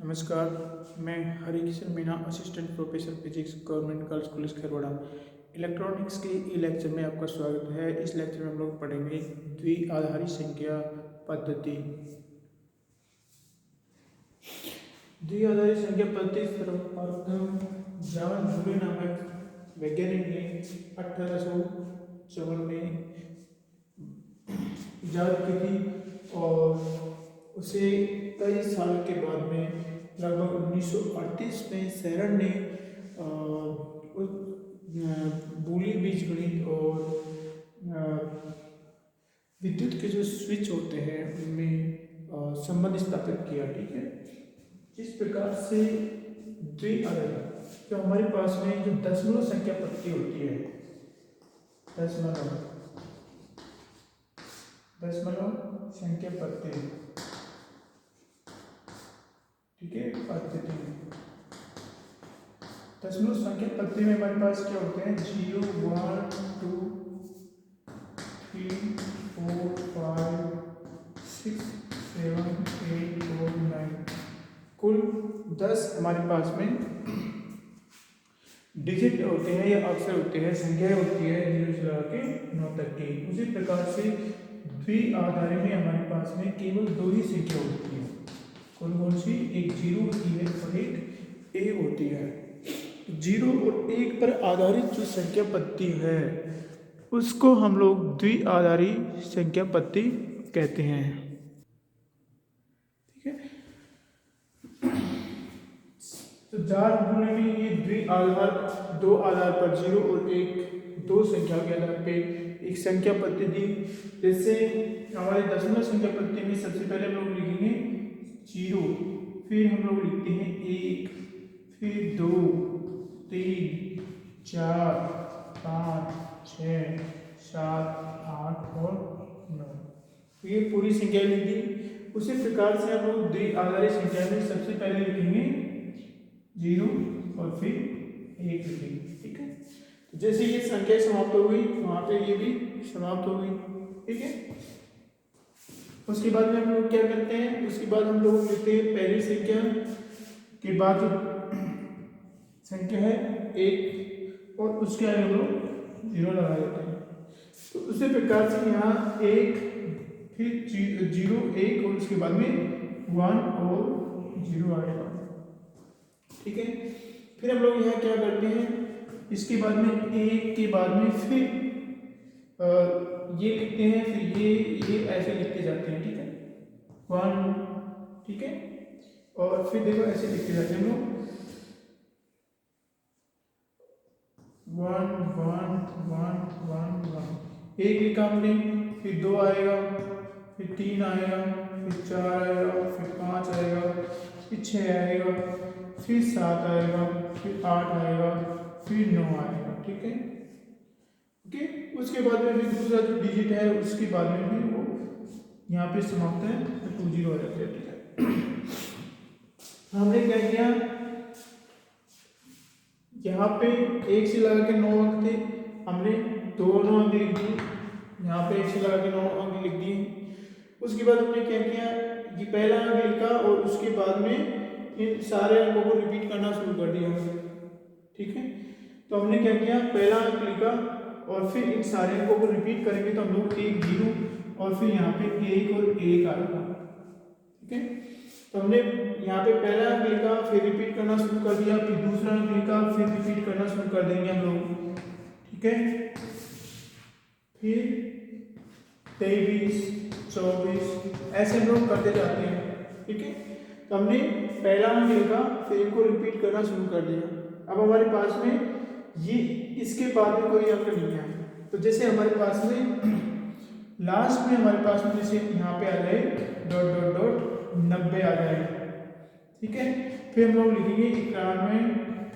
नमस्कार, मैं Harikishan Meena, assistant professor physics, government girls college Kharwada. Electronics के ई लेक्चर में आपका स्वागत है। इस लेक्चर में हम लोग पढ़ेंगे द्विआधारी संख्या पद्धति। द्विआधारी संख्या पद्धति सर्वप्रथम जॉन ब्रूले नामक वैज्ञानिक ने 1854 में इजाद की थी और उसे कई साल के बाद में लगभग 1938 में सेरन ने बूली बीजगणित और विद्युत के जो स्विच होते हैं उनमें संबंध स्थापित किया। ठीक है, जिस प्रकार से द्विआधारी जो हमारे पास में जो दशमलव संख्या पद्धति होती है, दशमलव संख्या पद्धति, ठीक है, पद्धति दशमलव संख्या पद्धति में हमारे पास क्या होते हैं 0 1 2 3 4 5 6 7 8 और 9 कुल 10 हमारे पास में डिजिट होते हैं या अक्षर होते हैं, संख्याएं होती है 0 से लेकर 9 तक की। उसी प्रकार से द्विआधारी में हमारे पास में केवल दो ही संख्या होती है। कौन कौन सी? एक 0 होती है और एक 1 होती है। 0 और 1 पर आधारित जो संख्या पद्धति है उसको हम लोग द्विआधारी संख्या पद्धति कहते हैं। ठीक है, तो जॉर्ज ब्रूले ने ये दो आधार पर 0 और 1 दो संख्या के आधार पे एक संख्या पद्धति दी। जैसे हमारे दशमलव संख्या पद्धति में सबसे पहले हम लोग लिखेंगे 0, फिर हम लोग लिखते हैं 1, फिर 2 3 4 5 6 7 8 और 9, ये पूरी संख्या लिख दी। उसी प्रकार से हम लोग द्विआधारी संख्या में सबसे पहले लिखेंगे 0 और फिर 1 लिखेंगे। ठीक है, तो जैसे ये संख्या समाप्त हो गई वहां पे ये भी समाप्त हो गई। ठीक है, उसके बाद में हम लोग क्या करते हैं, उसके बाद हम लोग लिखते हैं पहली संख्या के बाद जो संख्या है 1 और उसके आगे हम लोग 0 लगा देते हैं। तो उसी प्रकार से यहाँ 1 फिर 0 1 और उसके बाद में 1 और 0 आएगा। ठीक है, फिर हम लोग यहाँ क्या करते हैं, इसके बाद में 1 के बाद में फिर ये लिखते हैं, फिर ये ऐसे लिखते जाते हैं। ठीक है, 1, ठीक है, और फिर देखो ऐसे लिखते जाते हैं हम लोग 1 1 1 1 1। 1 लिखा हमने, फिर 2 आएगा, फिर 3 आएगा, फिर 4 आएगा, फिर 5 आएगा, फिर 6 आएगा, फिर 7 आएगा, फिर 8 आएगा, फिर 9 आएगा। ठीक है, ओके, उसके बाद में फिर दूसरा जो डिजिट है उसके बाद में भी वो यहाँ पे समाप्त है तो 2 0 आ जाते हैं। ठीक है, हमने क्या किया, यहाँ पे 1 से लगा के 9 अंक थे, हमने दोनों अंक लिख दिए, यहाँ पे 1 से लगा के 9 अंक लिख दिए। उसके बाद हमने क्या किया, ये पहला अंक लिखा और उसके बाद में इन सारे अंकों को रिपीट करना शुरू कर दिया। ठीक है, तो हमने क्या किया, पहला अंक लिखा और फिर इन सारे अंकों को रिपीट करेंगे तो हम लोग 1 0 और फिर यहाँ पे 1 और 1 आएगा। ठीक है, तो हमने यहाँ पे पहला अंक लिखा, फिर रिपीट करना शुरू कर दिया, फिर दूसरा अंक लिखा, फिर रिपीट करना शुरू कर देंगे हम लोग। ठीक है, फिर 23 24 ऐसे हम लोग करते जाते हैं। ठीक है, तो हमने पहला अंक लिखा, फिर इनको रिपीट करना शुरू कर दिया। अब हमारे पास में ये इसके बाद में कोई अंक नहीं है, तो जैसे हमारे पास में लास्ट में हमारे पास में जैसे यहाँ पे आ जाए डॉट डॉट डॉट 90 आ जाए। ठीक है, फिर हम लोग लिखेंगे 91,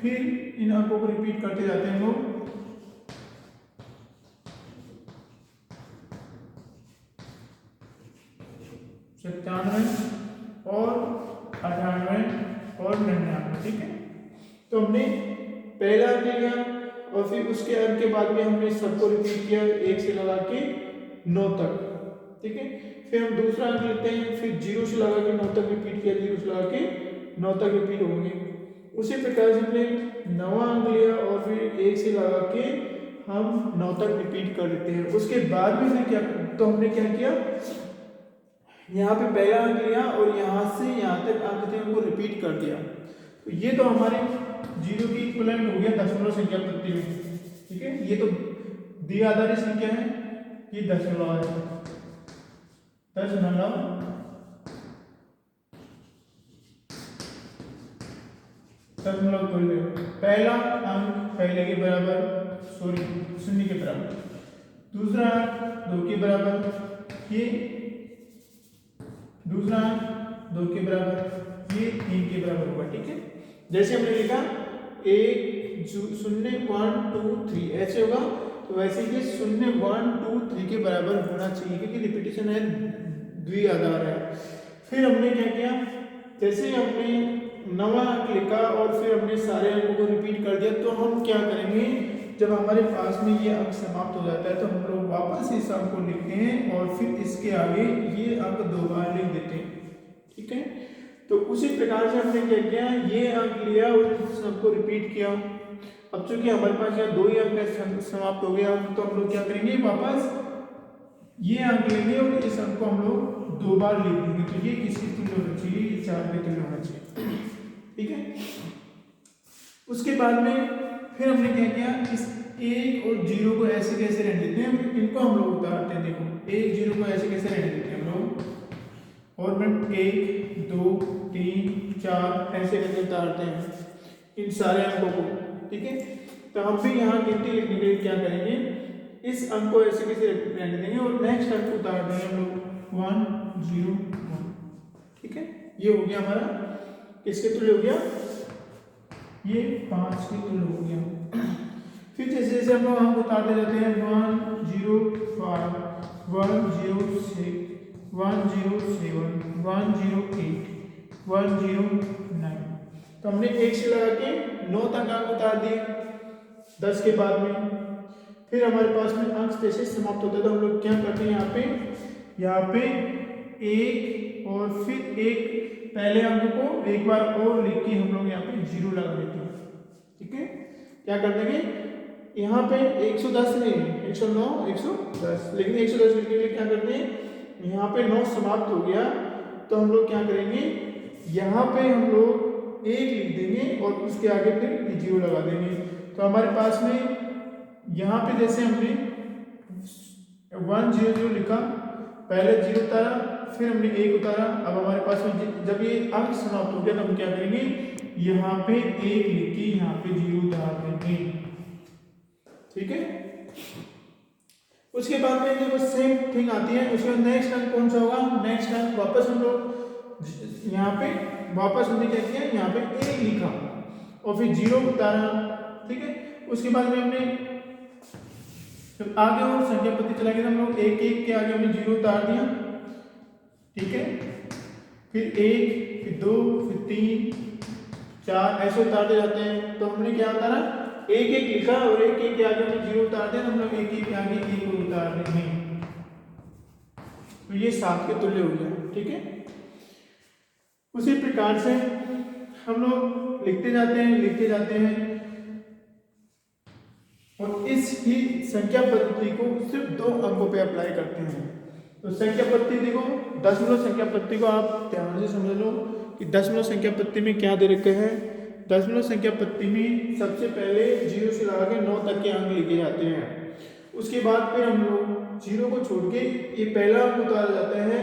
फिर इन अंकों को रिपीट करते जाते हैं हम लोग 97 और 98 और 99। ठीक है, तो हमने पहला अंक लिया और फिर उसके अंक के बाद में हमने सबको रिपीट किया 1 से लगा के 9 तक। ठीक है, फिर हम दूसरा अंक लेते हैं, फिर 0 से लगा के 9 तक रिपीट किया, 0 से लगा के 9 तक रिपीट होंगे। उसी प्रकार से हमने 9वां अंक लिया और फिर 1 से लगा के हम 9 तक रिपीट कर देते हैं। उसके बाद में क्या, तो हमने क्या किया, यहाँ पे पहला अंक लिया और यहाँ से यहाँ तक अंक थे उनको रिपीट कर दिया। तो ये तो हमारे जीरो की इक्विवेलेंट हो गया दशमलव संख्या पत्ती में। ठीक है, ये तो द्वि आधारी संख्या है, ये दशमलव है, दशमलव तुल्य पहला अंक पहले के बराबर, सॉरी शून्य के बराबर, दूसरा अंक 2 के बराबर, ये दूसरा अंक 2 के बराबर, ये 3 के बराबर होगा। ठीक है, जैसे हमने लिखा 1 0 1 2 3 ऐसे होगा, तो वैसे ही 0 1 2 3 के बराबर होना चाहिए क्योंकि रिपीटिशन है, द्विआधार है। फिर हमने क्या किया, जैसे हमने 9वां अंक लिखा और फिर हमने सारे अंकों को रिपीट कर दिया, तो हम क्या करेंगे, जब हमारे पास में ये अंक समाप्त हो जाता है तो हम लोग वापस इस अंक को लिखते हैं और फिर इसके आगे ये अंक 2 बार लिख देते हैं। ठीक है, तो उसी प्रकार से हमने क्या किया, ये अंक लिया और इस अंक को रिपीट किया। अब चूंकि हमारे पास यहाँ 2 ही अंक समाप्त हो गया, तो हम लोग क्या करेंगे, वापस ये अंक लेंगे और इस अंक को हम लोग 2 बार लिख देंगे। तो ये किसकी तुल्य होना चाहिए, ये 4 के तुल्य होना चाहिए। ठीक है, उसके बाद में फिर हमने क्या किया, इस 1 और 0 को ऐसे कैसे रहने देते हैं, इनको हम लोग उतारते हैं। देखो 1 0 को ऐसे कैसे रहने देते हैं हम लोग, और फिर 1 2 3 4 ऐसे कैसे उतारते हैं इन सारे अंकों को। ठीक है, तो हम भी यहाँ गिनती लिखने के लिए क्या करेंगे, इस अंक को ऐसे कैसे रहने देंगे और नेक्स्ट अंक को उतार देंगे हम लोग 1 0 1। ठीक है, ये हो गया हमारा किसके तुल्य हो गया, ये 5 के तुल्य हो गया। फिर जैसे जैसे हम लोग अंक उतारते जाते हैं 1 0 5 1 0 6 1 0 7 1 0 8 1 0 9, तो हमने 1 से लगा के 9 तक अंक उतार दिए 10 के बाद में। फिर हमारे पास में अंक जैसे समाप्त होता है तो हम लोग क्या करते हैं, यहाँ पे 1 और फिर एक पहले अंक को एक बार और लिख के हम लोग यहाँ पे 0 लगा देते हैं। ठीक है, क्या कर देंगे, यहाँ पे 110 नहीं 109 110, लेकिन 110 लिखने के लिए क्या करते हैं, यहाँ पे 9 समाप्त हो गया तो हम लोग क्या करेंगे, यहाँ पे हम लोग 1 लिख देंगे और उसके आगे फिर 0 लगा देंगे। तो हमारे पास में यहाँ पे जैसे हमने 1 0 0 लिखा, पहले 0 उतारा, फिर हमने 1 उतारा। अब हमारे पास में जब ये अंक समाप्त हो गया तो हम क्या करेंगे, यहाँ पे 1 लिख के यहाँ पे 0 उतार देंगे। ठीक है, उसके बाद में देखो सेम थिंग आती है, उसके बाद नेक्स्ट अंक कौन सा होगा, नेक्स्ट अंक वापस हम लोग यहाँ पे वापस हमने क्या किया, यहाँ पे 1 लिखा और फिर 0 उतारा। ठीक है, उसके बाद में हमने जब आगे और संख्या पत्ती चला गया हम लोग 1 1 के आगे हमने 0 उतार दिया। ठीक है, फिर 1 फिर 2 फिर 3 4 ऐसे उतारते जाते हैं। तो हमने क्या उतारा, 1 1 लिखा और 1 1 के आगे हमने 0 उतार दिया, हम लोग 1 1 के आगे 1 को उतार रहे हैं, तो ये 7 के तुल्य हो गया। ठीक है, उसी प्रकार से हम लोग लिखते जाते हैं और इस ही संख्या पद्धति को सिर्फ 2 अंकों पे अप्लाई करते हैं। तो संख्या पद्धति को दशमलव संख्या पद्धति को आप ध्यान से समझ लो कि दशमलव संख्या पद्धति में क्या दे रखे हैं। दशमलव संख्या पद्धति में सबसे पहले 0 से लगा के 9 तक के अंक लिखे जाते हैं। उसके बाद फिर हम लोग 0 को छोड़ के ये पहला अंक उतारा जाता है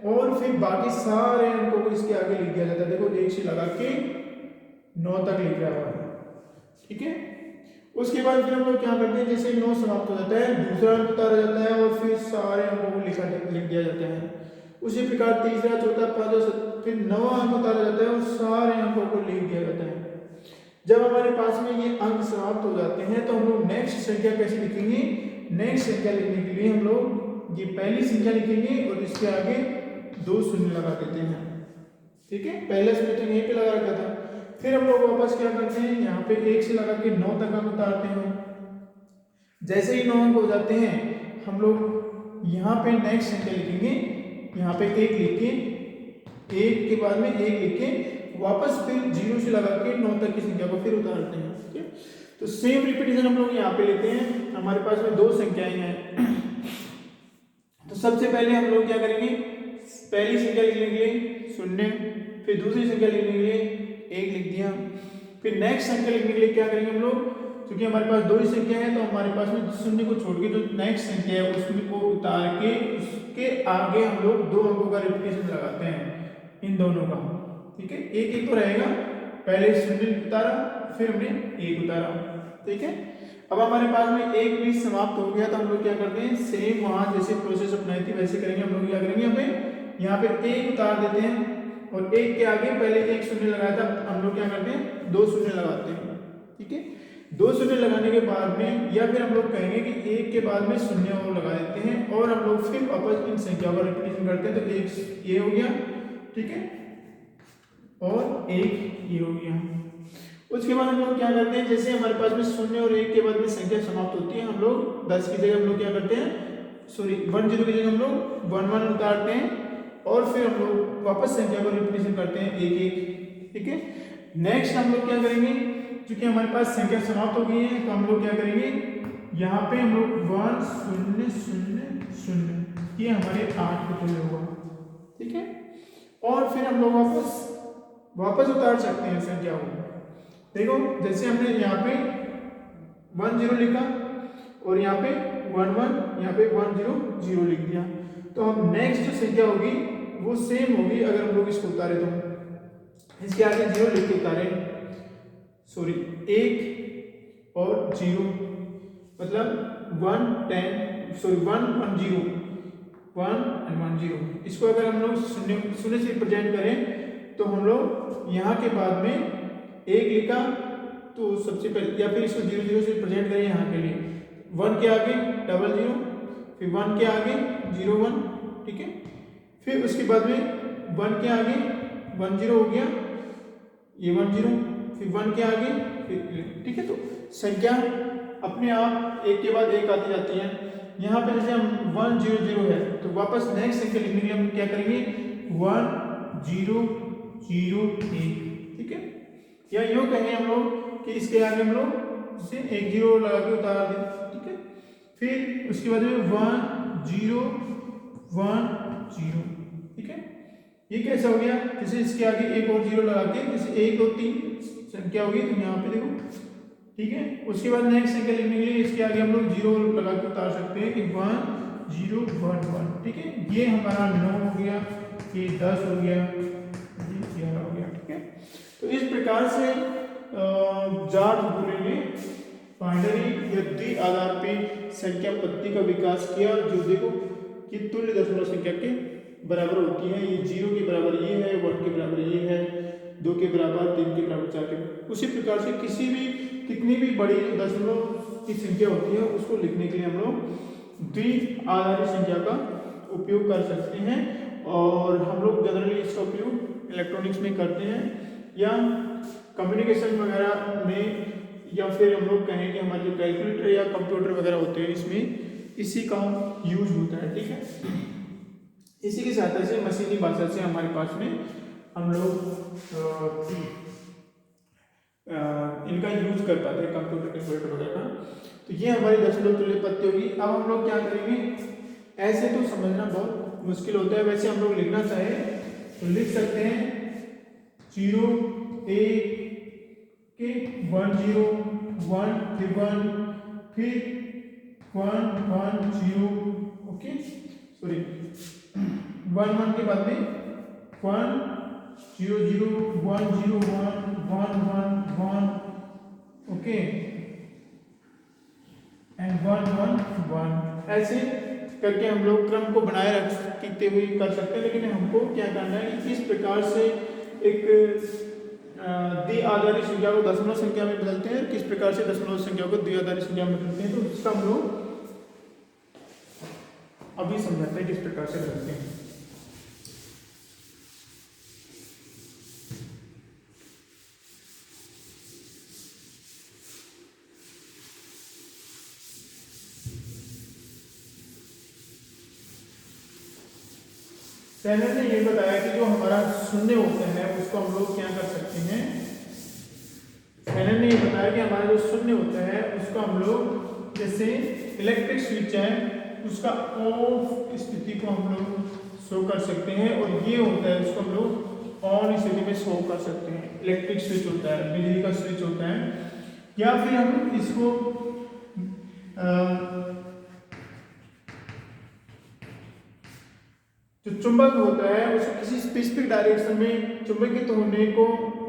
और फिर बाकी सारे अंकों को इसके आगे लिख दिया जाता है। देखो 1 से लगा के 9 तक लिख रहा है। ठीक है, उसके बाद फिर हम लोग क्या करते हैं, जैसे 9 समाप्त हो जाता है दूसरा अंक उतारा जाता है और फिर सारे अंकों को लिख दिया जाता है। उसी प्रकार तीसरा चौथा पांचवा फिर 9वां अंक उतारा जाता है और सारे अंकों को लिख दिया जाता है। जब हमारे पास में ये अंक समाप्त हो जाते हैं तो हम लोग नेक्स्ट संख्या कैसे लिखेंगे, नेक्स्ट संख्या लिखने के लिए हम लोग ये पहली संख्या लिखेंगे और इसके आगे 2 शून्य लगा देते हैं। ठीक है, पहला शून्य तो यहीं पे लगा रखा था। फिर हम लोग वापस क्या करते हैं, यहाँ पे 1 से लगा के 9 तक अंक उतारते हैं। जैसे ही 9 अंक हो जाते हैं हम लोग यहाँ पे नेक्स्ट संख्या लिखेंगे, यहाँ पे 1 लिख के 1 के बाद में 1 लिख के वापस फिर 0 से लगा के 9 तक की संख्या को फिर उतारते हैं। ठीक है, तो सेम रिपीटेशन हम लोग यहाँ पे लेते हैं। हमारे पास में दो संख्याएं हैं, तो सबसे पहले हम लोग क्या करेंगे, पहली संख्या लिखने के लिए 0, फिर दूसरी संख्या लिखने के लिए 1 लिख दिया। फिर नेक्स्ट संख्या लिखने के लिए क्या करेंगे हम लोग, क्योंकि हमारे पास दो ही संख्या है तो हमारे पास में 0 को छोड़ के जो नेक्स्ट संख्या है उसमें को उतार के उसके आगे हम लोग 2 अंकों का रिपीटेशन लगाते हैं इन दोनों का। ठीक है, एक एक तो रहेगा, पहले 0 उतारा फिर हमने 1 उतारा। ठीक है, अब हमारे पास में एक भी समाप्त हो गया तो हम लोग क्या करते हैं, सेम वहां जैसे प्रोसेस अपनाई थी वैसे करेंगे। हम लोग क्या करेंगे, यहाँ पे 1 उतार देते हैं और 1 के आगे पहले 1 0 लगाया था, हम लोग क्या करते हैं 2 0 लगाते हैं। ठीक है, 2 0 लगाने के बाद में या फिर हम लोग कहेंगे कि 1 के बाद में 0 और लगा देते हैं और हम लोग फिर वापस इन संख्याओं का रिपीटेशन करते हैं। तो 1 ये हो गया, ठीक है, और 1 ये हो गया। उसके बाद हम लोग क्या करते हैं, जैसे हमारे पास में 0 और 1 के बाद में संख्या समाप्त होती है, हम लोग 10 की जगह हम लोग क्या करते हैं, सॉरी 10 की जगह हम लोग 1 1 उतारते हैं और फिर हम लोग वापस संख्या को रिपीटेशन करते हैं 1 1। ठीक है, नेक्स्ट हम लोग क्या करेंगे, क्योंकि हमारे पास संख्या समाप्त हो गई है तो हम लोग क्या करेंगे, यहाँ पे हम लोग 1 0 0 0 ये हमारे 8 के पहले होगा। ठीक है, और फिर हम लोग वापस उतार सकते हैं संख्या को। देखो जैसे हमने यहाँ पे 1 0 लिखा और यहाँ पे 1 1, यहाँ पे 1 0 0 लिख दिया, तो हम नेक्स्ट जो संख्या होगी वो सेम होगी। अगर हम लोग इसको उतारे तो इसके आगे 0 लिख के उतारे, सॉरी 1 और 0 मतलब 1 10, सॉरी 1 1 0 1 and 1 0। इसको अगर हम लोग शून्य से रिप्रेजेंट करें तो हम लोग यहाँ के बाद में 1 लिखा तो सबसे पहले, या फिर इसको 0 0 से रिप्रेजेंट करें यहाँ के लिए, 1 के आगे 0 0, फिर 1 के आगे 0 1। ठीक है, फिर उसके बाद में 1 के आगे 1 0 हो गया, ये 1 0, फिर 1 के आगे फिर। ठीक है, तो संख्या अपने आप एक के बाद एक आती जाती है। यहाँ पे जैसे हम 1 0 0 है तो वापस नेक्स्ट संख्या लिखने के लिए हम क्या करेंगे, 1 0 0 1। ठीक है, या यूँ कहें हम लोग कि इसके आगे हम लोग इसे 1 0 लगा के उतार दें। ठीक है, फिर उसके बाद में 1 0 1 0। ठीक है, ये कैसा हो गया, जैसे इसके आगे एक और 0 लगा के, जैसे 1 2 3 संख्या होगी तो यहाँ पे देखो। ठीक है, उसके बाद नेक्स्ट संख्या लिखने के लिए इसके आगे हम लोग 0 लगा के उतार सकते हैं कि 1 0 1 1। ठीक है, ये हमारा 9 हो गया, ये 10 हो गया, ये 11 हो गया। ठीक है, तो इस प्रकार से जाट गुणे ने बाइनरी या द्वि आधार पे संख्या पद्धति का विकास किया, जो देखो कि तुल्य दशमलव संख्या के बराबर होती है। ये 0 के बराबर ये है, 1 के बराबर ये है, 2 के बराबर, 3 के बराबर, 4 के। उसी प्रकार से किसी भी कितनी भी बड़ी दशमलव की संख्या होती है उसको लिखने के लिए हम लोग द्वि आधारी संख्या का उपयोग कर सकते हैं। और हम लोग जनरली इसका उपयोग इलेक्ट्रॉनिक्स में करते हैं या कम्युनिकेशन वगैरह में, या फिर हम लोग कहें कि हमारे जो कैलकुलेटर या कंप्यूटर वगैरह होते हैं इसमें इसी का यूज होता है। ठीक है, इसी की सहायता से मशीनी भाषा से हमारे पास में हम लोग इनका यूज कर पाते हैं, कंप्यूटर कैलकुलेटर वगैरह का। तो ये हमारी दशमलव तुल्य पद्धति होगी। अब हम लोग क्या करेंगे, ऐसे तो समझना बहुत मुश्किल होता है, वैसे हम लोग लिखना चाहे तो लिख सकते हैं 0 1 के 1 0 1 फिर 1 फिर 1 1 0। ओके, सॉरी 1 1 के बाद में 1 0 0 1 0 1 1 1 1। Okay, and 1 1 1। ऐसे करके हम लोग क्रम को बनाए रखते हुए कर सकते हैं, लेकिन हमको क्या करना है, इस प्रकार से एक द्वि आधारी संख्या को दशमलव संख्या में बदलते हैं, किस प्रकार से दशमलव संख्या को द्वि आधारी संख्या में बदलते हैं, तो इसका हम लोग अभी समझाते हैं किस प्रकार से बदलते हैं। पहले ने ये बताया कि जो हमारा शून्य होता है उसको हम लोग क्या कर सकते हैं, मैंने ये बताया कि हमारा जो शून्य होता है उसको हम लोग जैसे इलेक्ट्रिक स्विच है उसका ऑफ स्थिति को हम लोग शो कर सकते हैं, और ये होता है उसको हम लोग ऑन स्थिति में शो कर सकते हैं। इलेक्ट्रिक स्विच होता है, बिजली का स्विच होता है। या फिर हम इसको जो चुंबक होता है उसको किसी स्पेसिफिक डायरेक्शन में चुंबकित होने को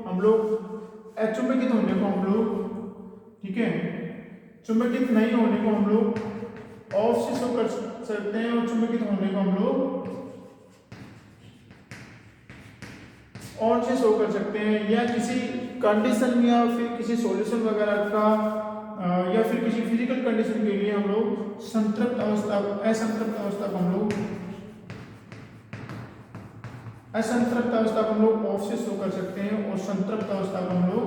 हम लोग अचुंबकित होने को हम लोग, ठीक है, चुंबकित नहीं होने को हम लोग ऑफ से शो कर सकते हैं, और चुंबकित होने को हम लोग ऑन से शो कर सकते हैं। या किसी कंडीशन या फिर किसी सॉल्यूशन वगैरह का या फिर किसी फिजिकल कंडीशन के लिए हम लोग संतृप्त अवस्था, असंतृप्त अवस्था को हम लोग असंतृप्त अवस्था को हम लोग ऑफ से शो कर सकते हैं, और संतृप्त अवस्था को हम लोग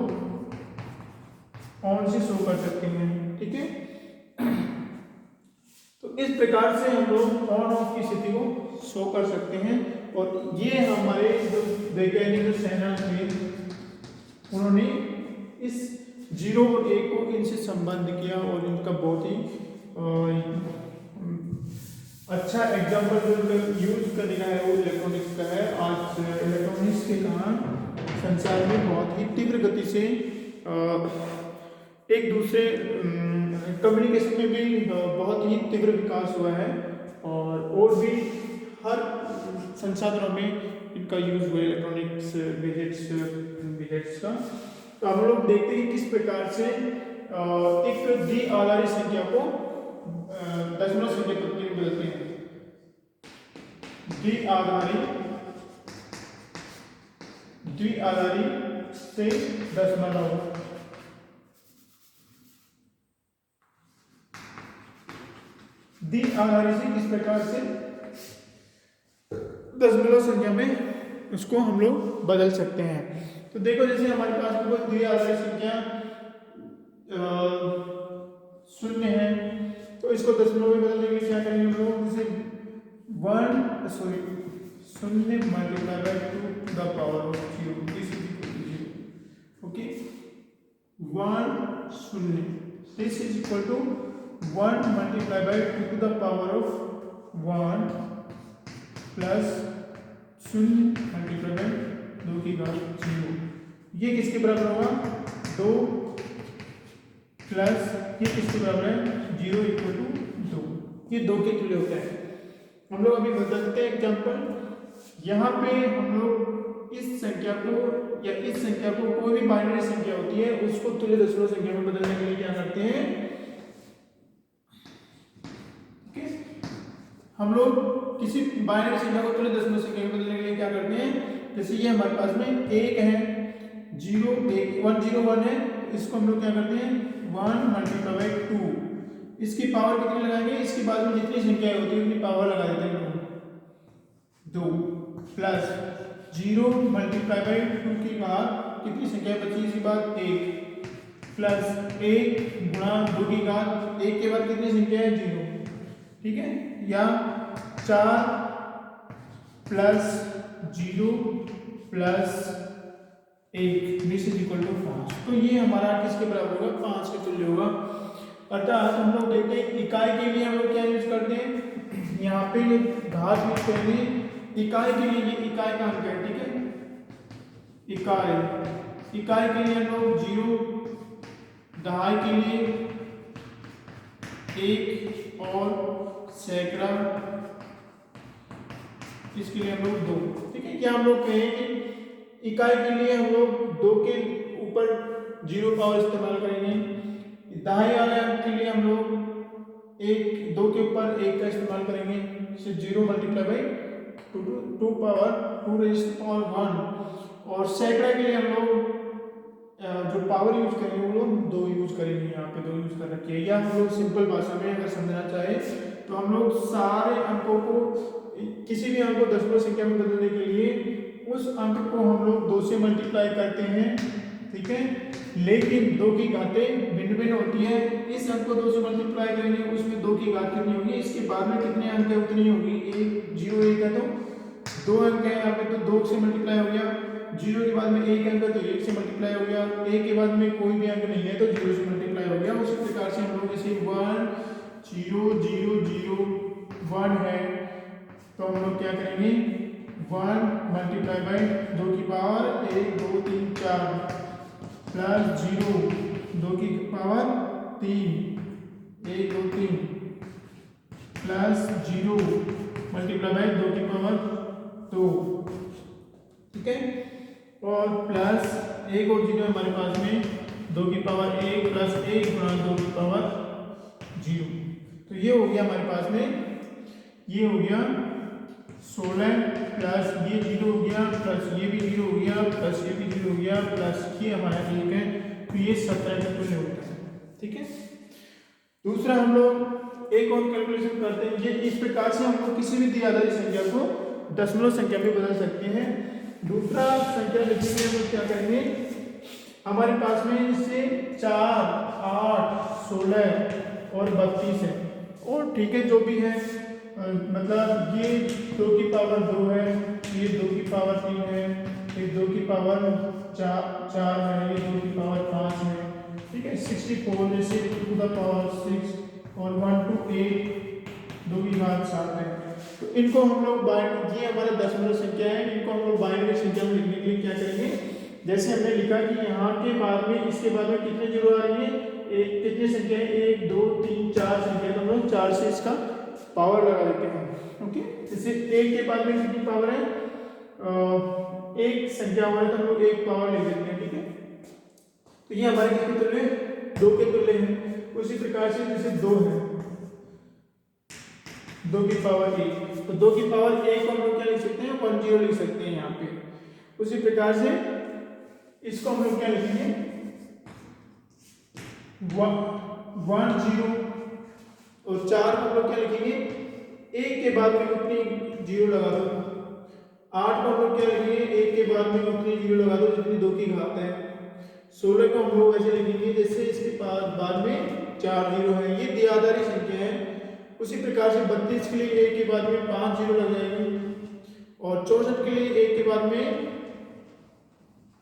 ऑन से शो कर सकते हैं, ठीक है। तो इस प्रकार से हम लोग ऑन ऑफ की स्थिति को शो कर सकते हैं। और ये हमारे जो वैज्ञानिक जो सेना थे उन्होंने इस 0 और 1 को इनसे संबंध किया, और इनका बहुत ही अच्छा एग्जाम्पल जो यूज करने का है वो इलेक्ट्रॉनिक्स का है। आज इलेक्ट्रॉनिक्स के कारण संसार में बहुत ही तीव्र गति से एक दूसरे कम्युनिकेशन में भी बहुत ही तीव्र विकास हुआ है, और भी हर संसाधनों में इनका यूज हुआ है, इलेक्ट्रॉनिक्स गैजेट्स का। तो हम लोग देखते हैं किस प्रकार से एक द्विआधारी संख्या को दशमलव संख्या पद्धति में बदलते हैं। द्विआधारी से दशमलव, द्विआधारी से किस प्रकार से दशमलव संख्या में उसको हम लोग बदल सकते हैं। तो देखो जैसे हमारे पास कोई द्विआधारी संख्या 0 है, तो इसको दशमलव में बदलने के लिए क्या करेंगे हम लोग, जैसे 0 multiply by 2 to the power of 0 is equal to 0। Okay, 1 0, this is equal to 1 multiply by 2 to the power of 1 plus 0 multiply by 2 की घात 0। ये किसके बराबर होगा, 2 प्लस ये किसके बराबर है, 0 इक्वल टू 2। ये 2 के तुल्य होता है। हम लोग अभी बदलते हैं एग्जाम्पल। यहाँ पे हम लोग इस संख्या को या इस संख्या को, कोई भी बाइनरी संख्या होती है उसको तुल्य दशमलव संख्या में बदलने के लिए क्या करते हैं, हम लोग किसी बाइनरी संख्या को तुल्य दशमलव संख्या में बदलने के लिए क्या करते हैं, जैसे ये हमारे पास में 1 है, 0 1 1 0 1 है, इसको हम लोग क्या करते हैं 1 मल्टीप्लाई बाय 2, इसकी पावर कितनी लगाएंगे, इसके बाद में जितनी संख्या होती है उतनी पावर लगा देते हैं 2 प्लस 0 मल्टीप्लाई बाय 2 की घात कितनी संख्या बची, इसके बाद 1 प्लस 1 गुणा 2 की घात 1 के बाद कितनी संख्या है 0, ठीक है। या 4 plus 0 plus 1 this is equal to 5। तो ये हमारा किसके बराबर होगा, 5 के तुल्य होगा। अर्थात हम लोग देखते हैं इकाई के लिए हम लोग क्या यूज करते हैं, यहाँ पे जो घात यूज करेंगे इकाई के लिए, ये इकाई का अंक है, ठीक है। इकाई के लिए हम लोग 0, दहाई के लिए 1 और सैकड़ा इसके लिए हम लोग 2, ठीक है। क्या हम लोग कहेंगे इकाई के लिए हम लोग 2 के ऊपर 0 पावर इस्तेमाल करेंगे, दहाई वाले अंक के लिए हम लोग 2 के ऊपर 1 का इस्तेमाल करेंगे, जैसे 0 multiply by 2 power 2 raise to power 1। और सैकड़ा के लिए हम लोग जो पावर यूज करेंगे वो लोग 2 यूज करेंगे, यहाँ पे 2 यूज कर रखी है। या हम लोग सिंपल भाषा में अगर समझना चाहे तो हम लोग सारे अंकों को, किसी भी अंक को दशमलव संख्या में बदलने के लिए उस अंक को हम लोग 2 से मल्टीप्लाई करते हैं, ठीक है। लेकिन 2 की घातें भिन्न भिन्न होती है। इस अंक को 2 से मल्टीप्लाई करेंगे, उसमें 2 की घात कितनी होगी, इसके बाद में कितने अंक है उतनी होगी। 1 0 1 है तो 2 अंक है यहाँ पे, तो 2 से मल्टीप्लाई हो गया, जीरो के बाद में एक अंक है तो एक से मल्टीप्लाई हो गया, एक के बाद में कोई भी अंक नहीं है तो जीरो से मल्टीप्लाई हो गया। उसी प्रकार से हम लोग जैसे 1 0 0 0 1 है तो हम लोग क्या करेंगे 1 मल्टीप्लाई बाई 2 की पावर 1 2 3 4 प्लस 0 2 की पावर 3 1 2 3 प्लस 0 मल्टीप्लाई बाई 2 की पावर 2, ठीक है, और प्लस एक और 0 हमारे पास में 2 की पावर 1 प्लस 1 गुणा 2 की पावर 0। तो ये हो गया हमारे पास में, ये हो गया 16 प्लस ये 0 हो गया प्लस ये भी 0 हो गया प्लस ये भी 0 हो गया प्लस ये हमारा 1 है तो ये 17 का तुल्य होता है, ठीक है। दूसरा हम लोग एक और कैलकुलेशन करते हैं। ये इस प्रकार से हम लोग किसी भी द्वि आधारी संख्या को दशमलव संख्या में बदल सकते हैं। दूसरा संख्या लिखने में हम लोग क्या करेंगे, हमारे पास में इससे 4 8 16 और 32 है और ठीक है जो भी है, मतलब ये 2 की पावर 2 है, ये 2 की पावर 3 है, ये 2 की पावर 4 है, ये 2 की पावर 5 है, ठीक है। 64 जैसे टू द पावर 6 और 1 to 8 2 की घात 7 है। तो इनको हम लोग ये हमारा दशमलव संख्या है, इनको हम लोग बाइनरी संख्या में लिखने के लिए क्या करेंगे, जैसे हमने लिखा कि यहाँ के बाद में इसके बाद में कितने जीरो आ रही है, एक कितनी संख्या है 1 2 3 4 संख्या, तो हम लोग 4 से इसका पावर लगा देते हैं, ओके। जैसे 1 के बाद में कितनी पावर है, एक संख्या हमारे तो हम लोग 1 पावर लिख देते हैं, ठीक है। तो ये हमारे किसके तुल्य 2 के तुल्य है। उसी प्रकार से जैसे 2 है 2 की पावर 1, तो 2 की पावर 1 को हम लोग क्या लिख सकते हैं 1 0 लिख सकते हैं यहाँ पे। उसी प्रकार से इसको हम लोग क्या लिखेंगे 1 0 और 4 को हम लोग क्या लिखेंगे 1 के बाद में उतनी 0 लगा दो, 8 को हम लोग क्या लिखेंगे 1 के बाद में उतनी 0 लगा दो जितनी 2 की घात है। 16 को हम लोग ऐसे लिखेंगे जैसे इसके बाद में 4 0 है, ये द्वि आधारी संख्या है। उसी प्रकार से 32 के लिए 1 के बाद में 5 0 लग जाएगी और 64 के लिए 1 के बाद में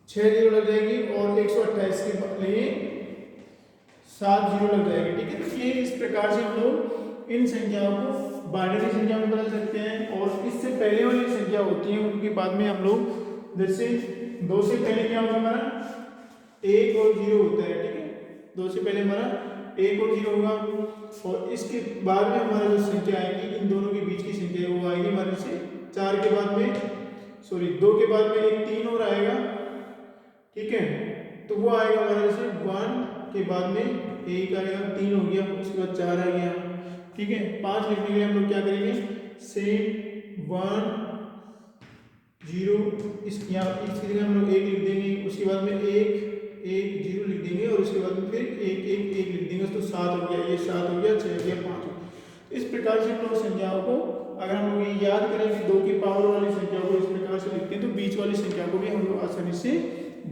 6 0 लग जाएगी और 128 के लिए 7 0 लग जाएगी, ठीक है। तो ये इस प्रकार से हम लोग इन संख्याओं को बाइनरी संख्या में बदल सकते हैं। और इससे पहले वाली संख्या होती है उनके बाद में हम लोग जैसे 2 से पहले क्या होगा हमारा 1 और 0 होता है, ठीक है। 2 से पहले हमारा 1 और 0 होगा और इसके बाद में हमारा जो संख्या आएगी इन दोनों के बीच की संख्या वो आएगी हमारे से 4 के बाद में 2 के बाद में एक 3 और आएगा, ठीक है। तो वो आएगा हमारे जैसे 1 के बाद में 1 आएगा, 3 हो गया, उसके बाद 4 आ गया, ठीक है। 5 लिखने के लिए हम लोग क्या करेंगे सेम 1 0 इसकी जगह हम लोग 1 लिख देंगे, उसके बाद में 1 1 0 लिख देंगे और उसके बाद में फिर 1 1 1 लिख देंगे, तो 7 हो गया, ये 7 हो गया, 6 हो गया, 5 हो गया। इस प्रकार से हम लोग संख्याओं को अगर हम लोग ये याद करें कि 2 की पावर वाली संख्या को इस प्रकार से लिखते हैं तो बीच वाली संख्या को भी हम लोग आसानी से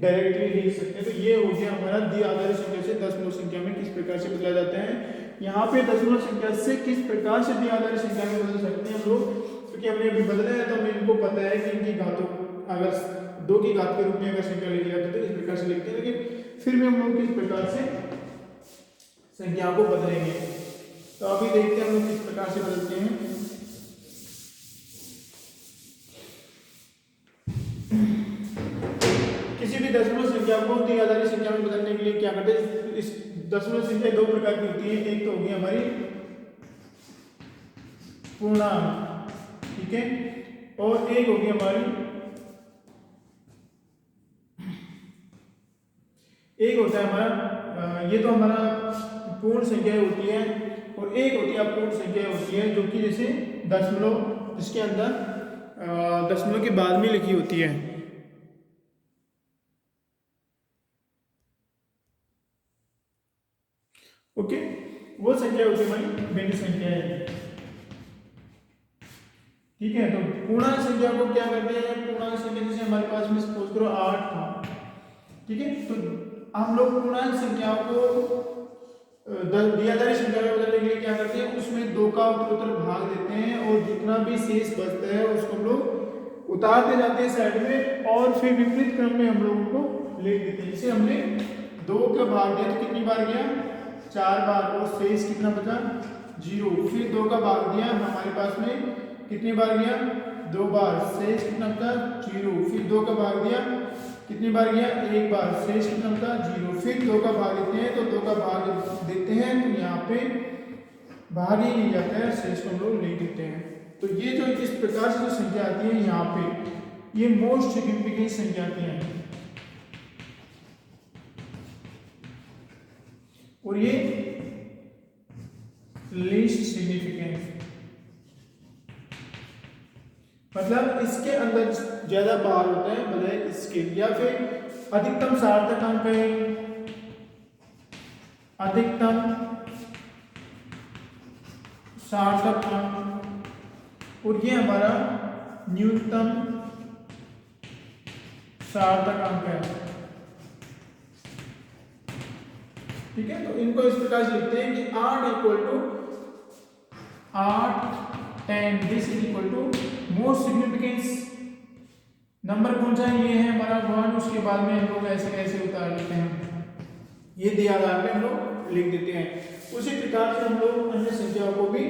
डायरेक्टली लिख सकते हैं। तो ये हो गया हमारा द्वि आधारी संख्या से दशमलव संख्या में किस प्रकार से बदला जाता है। यहाँ पे दशमलव संख्या से किस प्रकार से द्वि आधारी संख्या में बदल सकते हैं हम लोग, क्योंकि हमने अभी बदला है तो हमें इनको पता है कि इनकी घातों अगर 2 की घात के रूप में अगर संख्या लिखी जाती है तो इस प्रकार से लिखते हैं, लेकिन फिर भी हम लोग किस प्रकार से संख्या को बदलेंगे। तो अभी देखते हैं हम लोग किस प्रकार से बदलते हैं। किसी भी दशमलव संख्या को द्वि आधारी संख्या में बदलने के लिए क्या करते हैं, इस दशमलव संख्या 2 प्रकार की होती है। एक तो होगी हमारी पूर्णांक, ठीक है, और एक होगी हमारी एक होता है हमारा ये तो हमारा पूर्ण संख्या होती है और एक होती है अपूर्ण संख्या होती है जो कि जैसे दशमलव जिसके अंदर दशमलव के बाद में लिखी होती है। ओके, वो संख्या होती है हमारी भिन्न संख्या है, ठीक है। तो पूर्णांक संख्या को क्या करते हैं, पूर्णांक संख्या जैसे हमारे पास में सपोज करो 8 था, ठीक है। तो हम लोग पूर्णांक संख्याओं को द्वि आधारी संख्या में बदलने के लिए क्या करते हैं, उसमें 2 का उत्तरोत्तर भाग देते हैं और जितना भी शेष बचता है उसको हम लोग उतारते जाते हैं साइड में और फिर विपरीत क्रम में हम लोगों को लिख देते हैं। जैसे हमने 2 का भाग दिया तो कितनी बार गया, 4 बार, और शेष कितना बचा, 0। फिर 2 का भाग दिया हमारे पास में कितनी बार गया, 2 बार, शेष कितना बचा, 0। फिर 2 का भाग दिया कितनी बार गया, 1 बार, शेष कितना बचा, 0। फिर 2 का भाग देते हैं तो 2 का भाग देते हैं तो यहाँ पे भाग ही नहीं जाता है, शेष को हम लोग लिख देते हैं। तो ये जो इस प्रकार से जो संख्या आती है यहाँ पे, ये मोस्ट सिग्निफिकेंट संख्या आती है और ये लीस्ट सिग्निफिकेंट, मतलब इसके अंदर ज्यादा बार होता है बजाय इसके। या फिर अधिकतम सार्थक अंक है, अधिकतम सार्थक अंक, और ये हमारा न्यूनतम सार्थक अंक है। ठीक है, तो इनको इस प्रकार से लिखते हैं कि 8 equal to 8 10, this is equal to most significance number कौन सा है, ये है हमारा 1। उसके बाद में हम लोग ऐसे कैसे उतार लेते हैं, ये दिया आधार पे हम लोग लिख देते हैं। उसी प्रकार से हम लोग अन्य संख्याओं को भी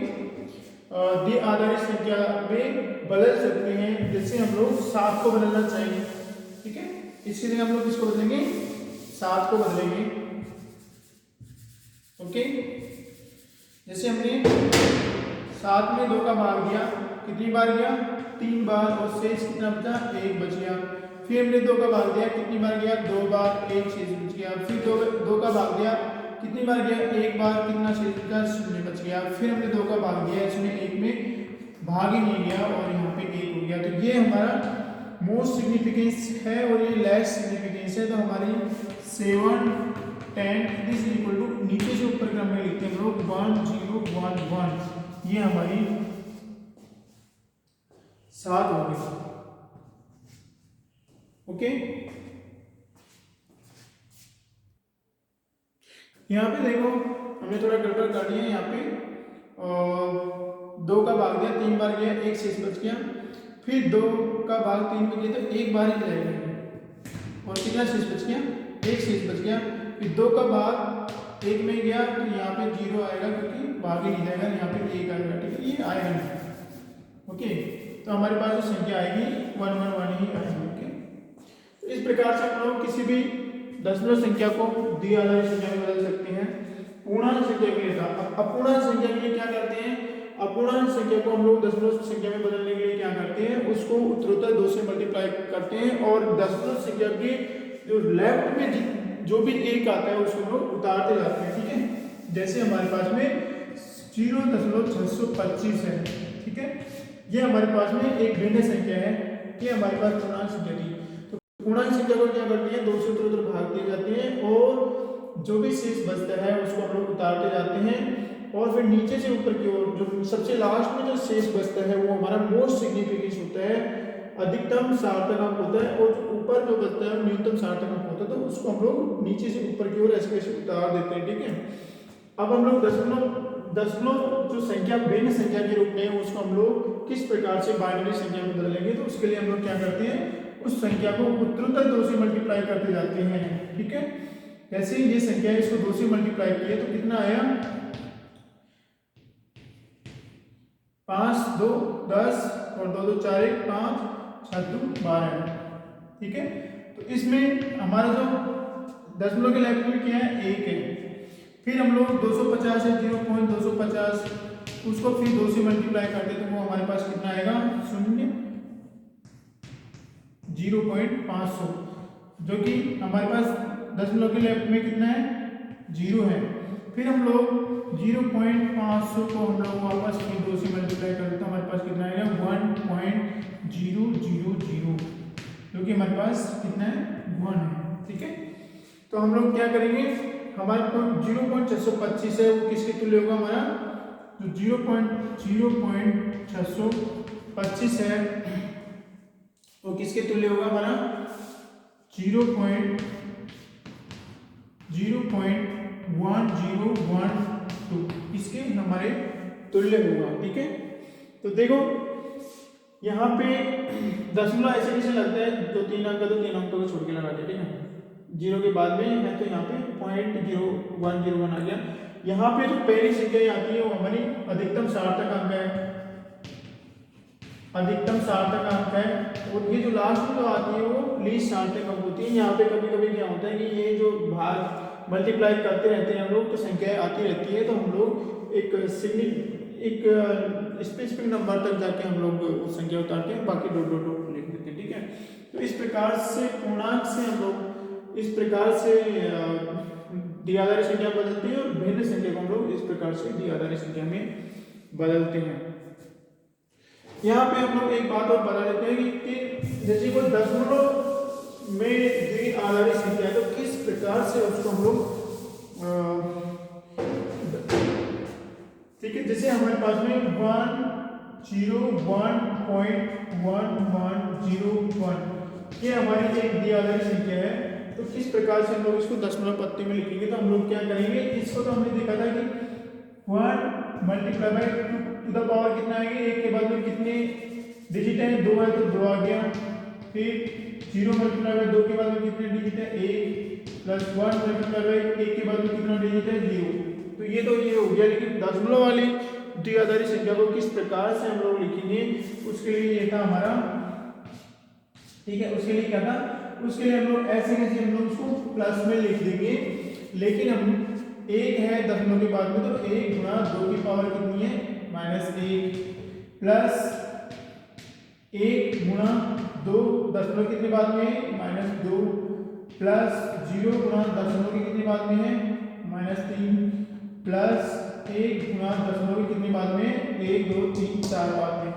दिए आधारित संख्या में बदल सकते हैं। जैसे हम लोग 7 को बदलना चाहिए, ठीक है, इसके लिए हम लोग किसको बदलेंगे, 7 को बदलेंगे। ओके, जैसे हमने 7 में 2 का भाग दिया, कितनी बार गया, 3 बार, और शेष कितना बचा, 1 बच गया। फिर हमने 2 का भाग दिया, कितनी बार गया, 2 बार, 1 शेष बच गया। फिर 2 का भाग दिया, कितनी बार गया, 1 बार, कितना शेष बचा, 0 बच गया। फिर हमने 2 का भाग दिया, इसमें 1 में भाग ही नहीं गया और यहाँ पे 1 हो गया। तो ये हमारा मोस्ट सिग्निफिकेंस है और ये लेस सिग्निफिकेंस है। तो हमारी 7 10 दिस इज इक्वल टू, नीचे से ऊपर क्रम में लिखते हैं हम लोग 1 0 1 1, ये हमारी 7 हो गई। ओके, यहाँ पे देखो हमने थोड़ा गड़बड़ कर दिया। यहाँ पे 2 का भाग दिया, 3 बार गया, 1 शेष बच गया। फिर 2 का भाग 3 में दिया तो 1 बार ही जाएगा और कितना शेष बच गया, 1 शेष बच गया। फिर 2 का भाग 1 में गया तो यहाँ पे 0 आएगा क्योंकि भाग ही नहीं जाएगा, यहाँ पे 1 आएगा। ठीक है, ये आएगा नहीं। ओके, तो हमारे पास जो संख्या आएगी 1 1 1 ही आएगी। ओके, तो इस प्रकार से हम लोग किसी भी दशमलव संख्या को दिए आधारित संख्या में बदल सकते हैं। पूर्णांक संख्या के लिए अपूर्णांक संख्या के लिए क्या करते हैं, अपूर्णांक संख्या को हम लोग दशमलव संख्या में बदलने के लिए क्या करते हैं, उसको उत्तरोत्तर 2 से मल्टीप्लाई करते हैं और दशमलव संख्या के जो लेफ्ट में जो भी 1 आता है उसको हम लोग उतारते जाते हैं। ठीक है, जैसे हमारे पास में 0.625 है। ठीक है, ये हमारे पास में एक भिन्न संख्या है, ये हमारे पास पूर्णांक संख्या थी। तो पूर्णांक संख्या को क्या करते हैं, 2 से उत्तरोत्तर भाग दिए जाते हैं और जो भी शेष बचता है उसको हम लोग उतारते जाते हैं और फिर नीचे से ऊपर की ओर जो सबसे लास्ट में जो शेष बचता है वो हमारा मोस्ट सिग्निफिकेंस होता है, अधिकतम सार्थक अंक होता है, और जो ऊपर जो बचता है न्यूनतम सार्थक अंक होता है। तो उसको हम लोग नीचे से ऊपर की ओर ऐसे कैसे उतार देते हैं। ठीक है, अब हम लोग दशमलव जो संख्या भिन्न संख्या के रूप में है उसको हम लोग किस प्रकार से बाइनरी संख्या में बदलेंगे, तो उसके लिए हम लोग क्या करते हैं, उस संख्या को उत्तरोत्तर 2 से मल्टीप्लाई करते जाते हैं। ठीक है, जैसे ये संख्या है इसको 2 से मल्टीप्लाई किया तो कितना आया, 5 2 10 और 2 2 4 1 5 6 2 12। ठीक है, तो इसमें हमारा जो दशमलव के लेफ्ट में क्या है, 1 है। फिर हम लोग 250 है 0.250, उसको फिर 2 से मल्टीप्लाई करते तो वो हमारे पास कितना आएगा, 0.500, जो कि हमारे पास दशमलव के लेफ्ट में कितना है, 0 है। फिर हम लोग 0.500 को हम लोग वापस फिर 2 से मल्टीप्लाई करते तो हमारे पास कितना आएगा, 1.000, जो कि हमारे पास कितना है, 1 है। ठीक है, तो हम लोग क्या करेंगे, हमारे पास 0.625 है वो किसके तुल्य होगा, हमारा जो 0.625 है वो किसके तुल्य होगा, हमारा 0.1012 इसके हमारे तुल्य होगा। ठीक है, तो देखो यहाँ पे दशमलव ऐसे कैसे लगता है, जो 3 अंक है तो 3 अंकों को छोड़ के लगा दिया, ठीक है। जीरो के बाद में है तो यहाँ पे 0.0101 आ गया। यहाँ पे जो पहली संख्या आती है वो हमारी अधिकतम सार्थक अंक है, अधिकतम सार्थक अंक है। और ये जो लास्ट में जो आती है वो लीस्ट सार्थक अंक होती है। यहाँ पे कभी कभी क्या होता है कि ये जो भाग मल्टीप्लाई करते रहते हैं हम लोग, तो संख्याएं आती रहती है, तो हम लोग एक स्पेसिफिक नंबर तक जाके हम लोग वो संख्या उतारते हैं, बाकी डॉट डॉट डॉट लिख देते हैं, ठीक है। तो इस प्रकार से पूर्णांक से हम लोग इस प्रकार से द्विआधारी संख्या बदलती है, और भिन्न संख्या को हम लोग इस प्रकार से द्विआधारी संख्या में बदलते हैं। यहाँ पे हम लोग एक बात और बता देते हैं कि जैसे कोई दशमलव में द्विआधारी संख्या, तो किस प्रकार से उसको हम लोग, ठीक है, जैसे हमारे पास में 101.1101 ये हमारी एक द्विआधारी संख्या है। तो किस प्रकार से हम लोग इसको दशमलव पत्ती में लिखेंगे, तो हम लोग क्या करेंगे, इसको तो हमने देखा था कि 1 multiply by two the power कितना आएगा, एक के बाद में कितने डिजिट है, 2 है तो 2 आ गया। फिर 0 मल्टीप्लाई बाई 2 के बाद में कितने डिजिट है, 1 प्लस 1 मल्टीप्लाई बाई 1 के बाद में कितना डिजिट है, 0। तो ये हो गया। लेकिन दशमलव वाली द्विआधारी संख्या को किस प्रकार से हम लोग लिखेंगे, उसके लिए ये था हमारा, ठीक है। उसके लिए क्या था, उसके लिए हम लोग ऐसे कैसे हम लोग उसको प्लस में लिख देंगे। लेकिन हम एक है दशमलव के बाद में, तो 1 गुणा 2 की पावर कितनी है, -1 प्लस 1 गुणा 2 दशमलव कितने बाद में है, -2 प्लस 0 गुणा दशमलव के कितने बाद में है, -3 प्लस 1 गुणा दशमलव के कितने बाद में, 1 2 3 4 बाद में,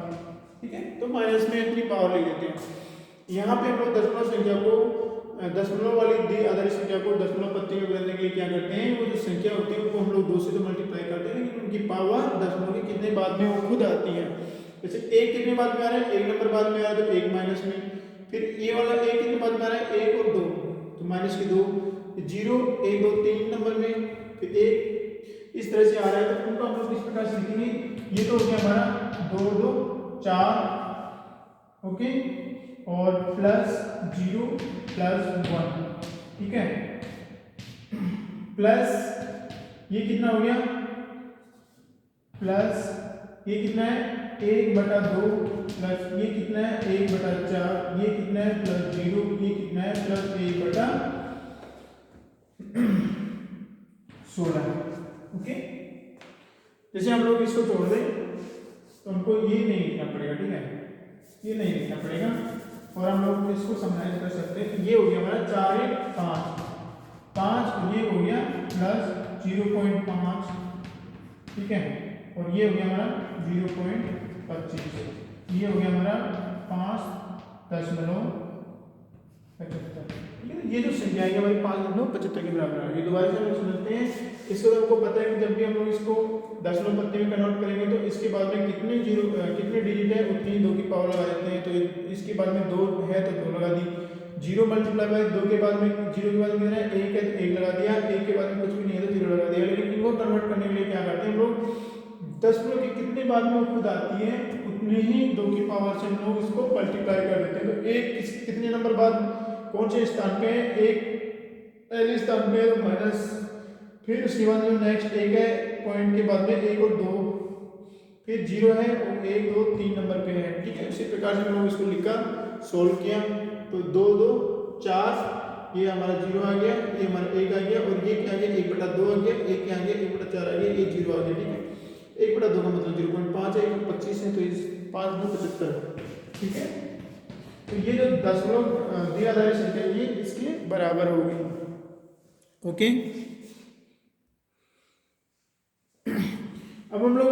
ठीक है। तो माइनस में इतनी पावर लिख देते हैं। यहाँ पे हम लोग दशमलव संख्या को, दशमलव वाली द्विआधारी संख्या को दशमलव पत्ती में बदलने के लिए क्या करते हैं, वो जो संख्या होती है उनको हम लोग 2 से तो मल्टीप्लाई करते हैं, लेकिन उनकी पावर दशमलव के कितने बाद में वो खुद आती है। जैसे 1 कितने बाद में आ रहा है, 1 नंबर बाद में आ रहा है तो 1 माइनस में, फिर ये वाला 1 कितने बाद में आ रहा है, 1 और 2 तो माइनस के 2, 0 1 2 3 नंबर में, फिर 1 इस तरह से आ रहा है। तो उनको हम लोग किस प्रकार से लिखेंगे, ये तो हो गया हमारा 2 2 4, ओके, और प्लस 0 प्लस 1, ठीक है, प्लस ये कितना हो गया, प्लस ये कितना है 1/2 प्लस ये कितना है 1/4, ये कितना है प्लस 0, ये कितना है प्लस 1/16, ओके। जैसे हम लोग इसको छोड़ दें तो हमको ये नहीं लिखना पड़ेगा, ठीक है, ये नहीं लिखना पड़ेगा, और हम लोग इसको समराइज कर सकते हैं। ये हो गया हमारा 4 1 5 5, ये हो गया प्लस 0.5, ठीक है, और ये हो गया हमारा 0.25, ये हो गया हमारा 5.75, ठीक है। ये जो संख्या है हमारी 5.75 के बराबर है। ये दोबारा से हम समझते हैं। इसको तो हमको पता है कि जब भी हम लोग इसको दशमलव पत्ती में कन्वर्ट करेंगे तो इसके बाद में कितने डिजिट है उतनी 2 की पावर लगा देते हैं। तो इसके बाद में 2 है तो 2 लगा दी, 0 मल्टीप्लाई बाय 2 के बाद में 0 के बाद में कितना है 1 है तो 1 लगा दिया, 1 के बाद में कुछ भी नहीं है तो 0 लगा दिया। लेकिन इनको कन्वर्ट करने के लिए क्या करते हैं हम लोग, दशमलव के कितने बाद में खुद आती है उतने ही 2 की पावर से हम लोग इसको मल्टीप्लाई कर देते हैं। तो एक कितने नंबर बाद कौन से स्थान पे है, एक पहले स्थान पे है माइनस, फिर उसके बाद जो नेक्स्ट एक है पॉइंट के बाद में 1 और 2, फिर 0 है और 1 2 3 नंबर पे है, ठीक है। इसी प्रकार से हम लोग इसको लिखा सोल्व किया तो 2 2 4, ये हमारा 0 आ गया, ये हमारा 1 आ गया, और ये क्या आ गया 1/2 आ गया, 1 क्या आ गया 1/4 आ गया, ये 0 आ गया, ठीक है। 1/2 का मतलब 0.5 है, 25 है तो 5 2 75, ठीक है। तो ये जो दशमलव द्विआधारी संख्या ये इसके बराबर होगी, ओके। अब हम लोग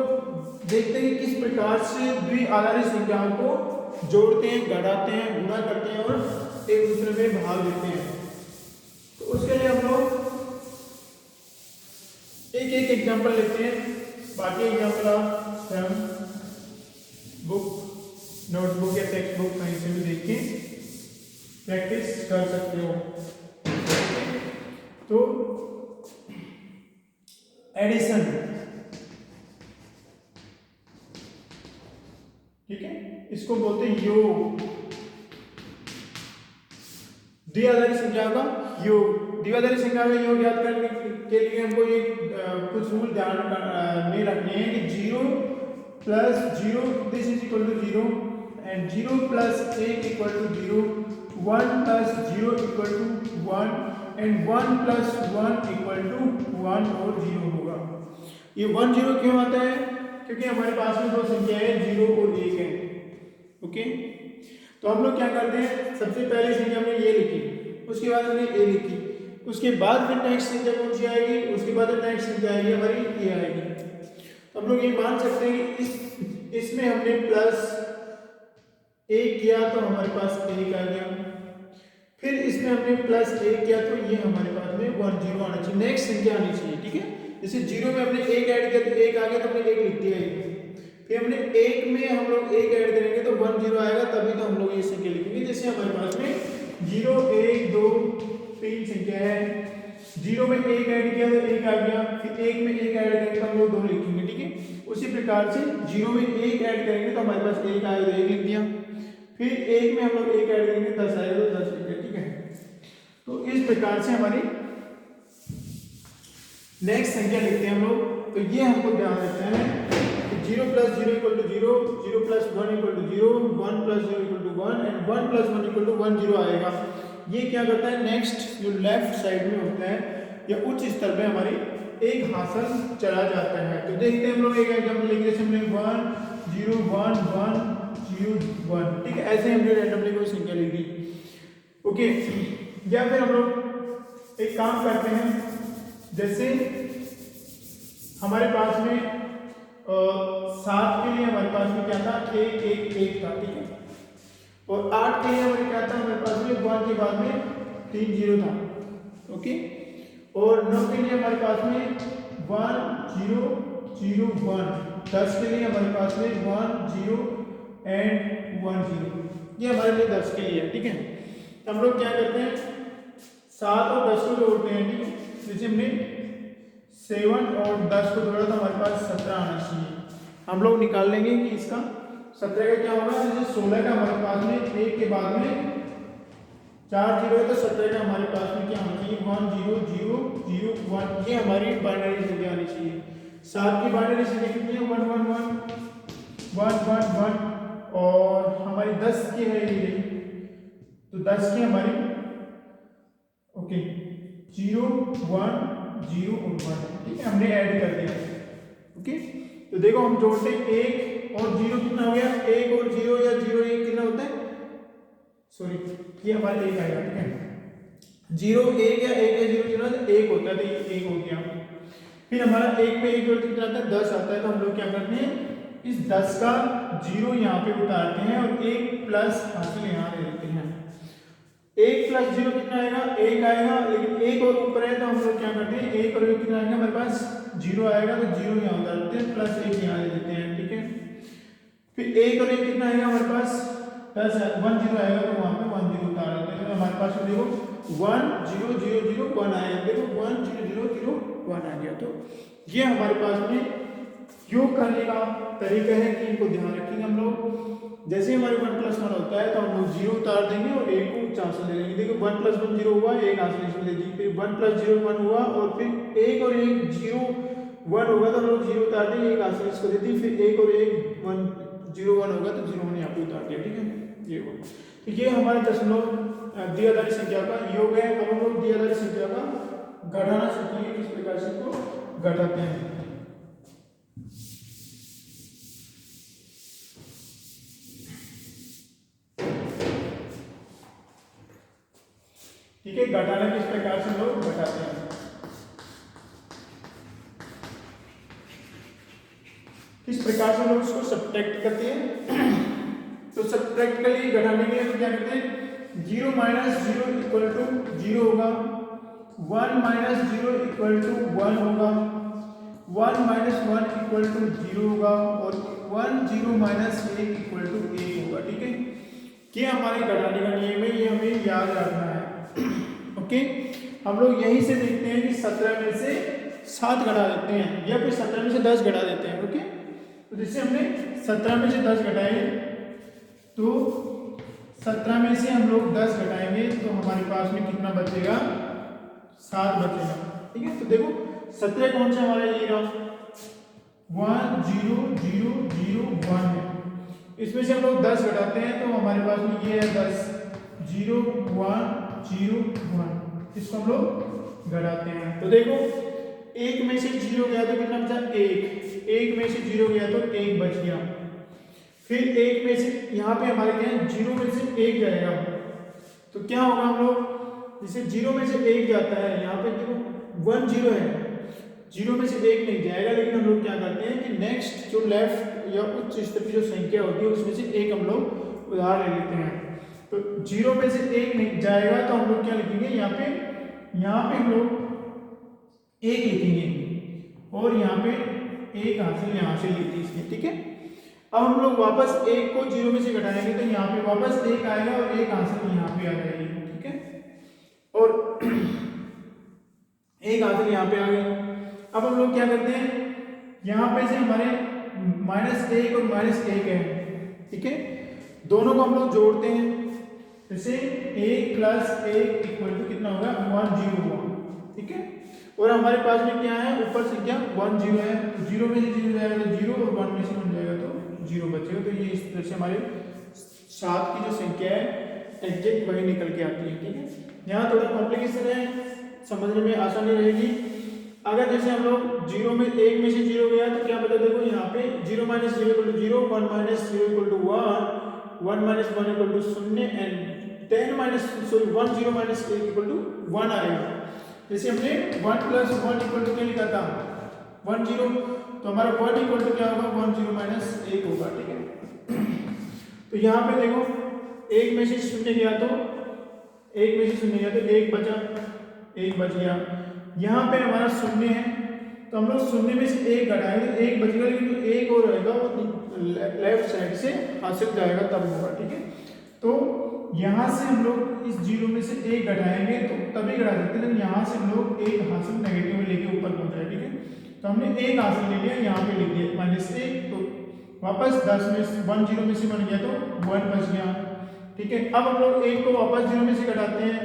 देखते हैं किस प्रकार से द्विआधारी संख्याओं को जोड़ते हैं, घटाते हैं, गुणा करते हैं और एक दूसरे में भाग देते हैं। तो उसके लिए हम लोग एक एक एग्जांपल लेते हैं। बाकी एग्जांपल आप स्वयं बुक, नोटबुक या टेक्स्ट बुक कहीं से भी देख के प्रैक्टिस कर सकते हो। तो एडिशन, ठीक है, इसको इसको बोलते हैं योग। द्विआधारी संख्या का योग। द्विआधारी संख्या का योग याद करने के लिए हमको ये कुछ रूल ध्यान में रखने हैं कि 0 + 0 this is equal to 0 and 0 + 1 equal to 0, 1 + 0 equal to 1 and 1 + 1 equal to 1 और 0 होगा। ये 1 0 क्यों आता है? क्योंकि हमारे पास में दो संख्याएं हैं 0 और 1 है। ओके, तो हम लोग क्या करते हैं, सबसे पहले संख्या हमने ये लिखी, उसके बाद हमने ए लिखी, उसके बाद फिर नेक्स्ट संख्या कौन सी आएगी, उसके बाद नेक्स्ट संख्या आएगी हमारी ये आएगी। तो हम लोग ये मान सकते हैं कि इसमें हमने +1 किया तो हमारे पास 1 आ गया, फिर इसमें हमने +1 किया तो ये हमारे पास में 1 0 आना चाहिए, नेक्स्ट संख्या आनी चाहिए। ठीक है, जैसे 0 में हमने 1 ऐड किया तो 1 आ गया तो हमने 1 लिख दिया। फिर हमने 1 में हम लोग 1 ऐड करेंगे तो 1 0 आएगा, तभी तो हम लोग ये संख्या लिखेंगे। जैसे हमारे पास में 0 1 2 3 संख्या है, 0 में 1 ऐड किया तो 1 आ गया, फिर 1 में 1 ऐड करेंगे तो हम लोग 2 लिखेंगे। ठीक है, उसी प्रकार से 0 में 1 ऐड करेंगे तो हमारे पास 1 आएगा तो 1 लिख दिया, फिर 1 में हम लोग 1 ऐड करेंगे 10 आएगा तो 10 लिख दिया। ठीक है, तो इस प्रकार से हमारी नेक्स्ट संख्या लिखते हैं हम लोग। तो ये हमको ध्यान रखना है, 0 + 0 equal to 0, 0 + 1 equal to 0, 1 + 0 equal to 1 and 1 + 1 equal to 1 0 आएगा। ये क्या करता है, नेक्स्ट जो लेफ्ट साइड में होता है या उच्च स्तर पे हमारी एक हासिल चला जाता है। तो देखते हैं हम लोग एक एग्जांपल लेंगे, जैसे हमने 1 0 1 1 0 1। ठीक है, ऐसे हमने रैंडमली कोई संख्या लिख दी। ओके, या फिर हम लोग एक काम करते हैं, जैसे हमारे पास में 7 के लिए हमारे पास में क्या था, 1 1 1 था। ठीक है, और 8 के लिए हमारे क्या था, हमारे पास में 1 के बाद में 3 0 था। ओके, और 9 के लिए हमारे पास में 1 0 0 1, 10 के लिए हमारे पास में 1 0 एंड 1 0। ये हमारे लिए 10 के लिए है। ठीक है, तो हम लोग क्या करते हैं, 7 और 10 को जोड़ते हैं। ठीक है, जैसे हमने 7 और 10 को जोड़ा तो हमारे पास 17 आना चाहिए। हम लोग निकाल लेंगे कि इसका 17 का क्या होगा, जैसे 16 का हमारे पास में 1 के बाद में 4 0 है तो 17 का हमारे पास में क्या होना चाहिए, 1 0 0 0 1। ये हमारी बाइनरी संख्या आनी चाहिए। 7 की बाइनरी संख्या कितनी है, 1 1 1 1 1 1, और हमारी 10 की है ये, तो 10 की हमारी ओके 0 1 0 और 1। ठीक है, हमने ऐड कर दिया। ओके, तो देखो हम जोड़ते हैं 1 और 0 कितना हो गया, 1 और 0 या 0 1 कितना होता है, सॉरी ये हमारा 1 आएगा। ठीक है, 0 1 या 1 या 0 कितना 1 होता है, तो ये 1 हो गया। फिर हमारा 1 में 1 जोड़ कितना आता है, 10 आता है। तो हम लोग क्या करते हैं, इस 10 का 0 यहाँ पे उतारते हैं और 1 प्लस हासिल यहाँ ले लेते हैं। 1 + 0 कितना आएगा, 1 आएगा, लेकिन 1 और ऊपर है तो हम लोग क्या करते हैं, 1 और 1 कितना आएगा, हमारे पास 0 आएगा तो 0 यहाँ उतारते हैं, प्लस 1 यहाँ ले देते हैं। ठीक है, फिर 1 और 1 कितना आएगा, हमारे पास 10 1 0 आएगा तो वहाँ पे 1 0 उतार देते हैं। तो हमारे पास देखो 1 0 0 0 1 आएगा, देखो 1 0 0 0 1 आ गया। तो ये हमारे पास में योग करने का तरीका है कि इनको ध्यान रखेंगे हम लोग। जैसे हमारे 1 + 1 होता है तो हम लोग 0 उतार देंगे और 1 को चांस ले लेंगे। देखो 1 + 1 0 हुआ, 1 हासिल इसमें ले दी, फिर 1 + 0 1 हुआ, और फिर 1 और 1 0 1 होगा तो हम लोग 0 उतार देंगे, 1 हासिल इसको दे दी, फिर 1 और 1 1 0 1 होगा तो 0 1 यहाँ पे उतार दिया। ठीक है, ये हुआ। तो ये हमारे दशमलव द्विआधारी संख्या का योग है। अब हम लोग द्विआधारी संख्या का घटाना सीखेंगे, किस प्रकार से इसको घटाते हैं। ठीक है, घटाना किस प्रकार से लोग घटाते हैं, किस प्रकार से लोग उसको सब्ट्रैक्ट करते हैं। तो सब्ट्रैक्ट के लिए घटाने के लिए तो क्या करते हैं, 0 - 0 इक्वल टू 0 होगा, 1 - 0 इक्वल टू 1 होगा, 1 - 1 इक्वल टू 0 होगा, और 1 0 - 1 इक्वल टू 1 होगा। ठीक है, ये हमारे घटाने का नियम है, ये हमें याद रखना है। ओके, हम लोग यहीं से देखते हैं कि 17 में से 7 घटा देते हैं या फिर 17 में से 10 घटा देते हैं। ओके, तो जैसे हमने 17 में से 10 घटाए तो 17 में से हम लोग 10 घटाएंगे तो हमारे पास में कितना बचेगा, 7 बचेगा। ठीक है, तो देखो 17 कौन सा हमारा ये रहा 1 0 0 0 1 है, इसमें से हम लोग 10 घटाते हैं तो हमारे पास में ये है 10 0 1 0 1, इसको हम लोग घटाते हैं तो देखो 1 में से 0 गया तो कितना बचा 1 में से 0 गया तो 1 बच गया, फिर 1 में से यहाँ पे हमारे क्या है 0 में से 1 जाएगा तो क्या होगा हम लोग जैसे 0 में से 1 जाता है, यहाँ पे देखो 1 0 है, 0 में से 1 नहीं जाएगा, लेकिन हम लोग क्या करते हैं कि नेक्स्ट जो लेफ्ट या उच्च स्तर की जो संख्या होती है उसमें से एक हम लोग उधार ले लेते हैं। तो 0 में से 1 नहीं जाएगा तो हम लोग क्या लिखेंगे यहाँ पे हम लोग 1 लिखेंगे और यहाँ पे 1 हासिल यहाँ से लेते हैं। ठीक है, अब हम लोग वापस 1 को 0 में से घटाएंगे तो यहाँ पे वापस 1 आएगा और 1 हासिल यहाँ पे आ जाएगी। ठीक है, और 1 हासिल यहाँ पे आ गया। अब हम लोग क्या करते हैं यहाँ पे से हमारे -1 और -1 है। ठीक है, दोनों को हम लोग जोड़ते हैं, जैसे 1 + 1 = कितना होगा 1 0 हुआ। ठीक है, और हमारे पास में क्या है ऊपर संख्या 1 0 है, तो 0 में से 0 जाएगा तो 0 और 1 में से 1 जाएगा तो 0 बचेगा। तो ये इस तरह से हमारे 7 की जो संख्या है एग्जैक्ट वही निकल के आती है। ठीक है, यहाँ थोड़ा कॉम्प्लिकेशन है, समझने में आसानी रहेगी। अगर जैसे हम लोग 0 में 1 में से 0 गया तो क्या बता, देखो यहाँ पे 0 - 0 = 0, 1 - 0 = 1, 1 - 1 = 0 एंड 1 0 - 1 = 1 आएगा। जैसे हमने 1 + 1 = क्या लिखा था 1 0, तो हमारा 1 = क्या होगा 1 0 - 1 होगा। ठीक है, तो यहाँ पे देखो 1 में से 0 गया तो 1 में से 0 गया तो 1 बचा, 1 बच गया। यहाँ पे हमारा 0 है तो हम लोग 0 में से 1 घटाएंगे तो 1 बचेगा, लेकिन जो 1 और रहेगा वो लेफ्ट साइड से हासिल जाएगा तब होगा। ठीक है, तो यहाँ से हम लोग इस 0 में से 1 घटाएंगे तो तभी घटा सकते हैं, यहाँ से हम लोग 1 हासिल नेगेटिव में लेके ऊपर पहुंचा है। ठीक है, तो हमने 1 हासिल ले लिया, यहाँ पे लिख दिया -1, तो वापस 10 में 1 0 में से बन गया तो 1 बच गया। ठीक है, अब हम लोग 1 को वापस 0 में से घटाते हैं,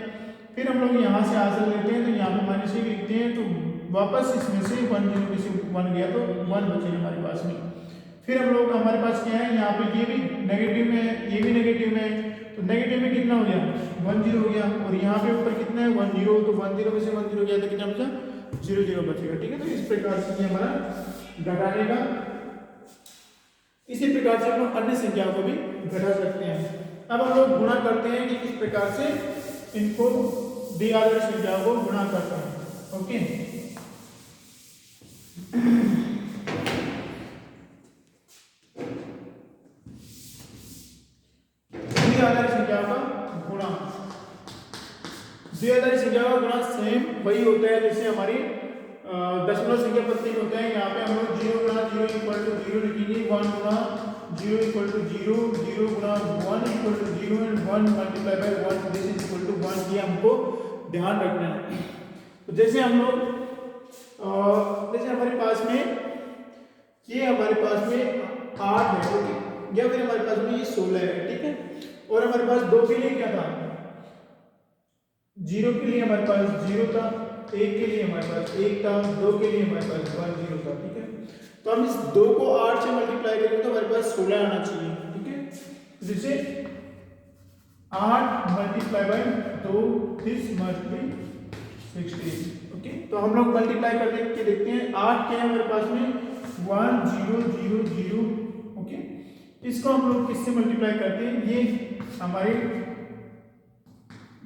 फिर हम लोग यहाँ से हासिल लेते हैं तो यहाँ पे -1 लिखते हैं, तो वापस इसमें से 1 0 में से 1 गया तो 1 बचेगा हमारे पास में। फिर हम लोग हमारे पास क्या है यहाँ पे ये भी नेगेटिव में है, ये भी नेगेटिव में है, तो नेगेटिव में कितना हो गया 1 0 हो गया, और यहाँ पे ऊपर कितना है 1 0, तो 1 0 में से 1 0 गया तो कितना बचा 0 0 बचेगा। ठीक है, तो इस प्रकार से ये हमारा घटाने का, इसी प्रकार से हम लोग अन्य संख्याओं को भी घटा सकते हैं। अब हम लोग गुणा करते हैं कि किस प्रकार से इनको द्विआधारी संख्याओं को गुणा करते हैं। ओके, द्विआधारी संख्याओं का गुणा, द्विआधारी संख्याओं का गुणा सेम वही होता है जैसे हमारी दशमलव संख्या पद्धति में होता है। यहाँ पे हम लोग 0 × 0 = 0 लिखेंगे, 1 × 0 = 0, 0 × 1 = 0 and 1 × 1 this is equal to 1, ये हमको ध्यान रखना है। तो जैसे हम लोग जैसे हमारे पास में ये हमारे पास में 8 है, ओके, या फिर हमारे पास में ये 16 है। ठीक है, और हमारे पास 2 के लिए क्या था 0 के लिए हमारे पास 0 था, 1 के लिए हमारे पास 1 था, 2 के लिए हमारे पास 1 0 था। ठीक है, तो हम इस 2 को 8 से मल्टीप्लाई करेंगे तो हमारे पास 16 आना चाहिए। ठीक है, जिसे 8 × 2 दिस मस्ट बी 16। ओके, तो हम लोग मल्टीप्लाई करके देखते हैं। 8 क्या है हमारे पास में 1 0 0 0। ओके, इसको हम लोग किससे मल्टीप्लाई करते हैं, ये हमारे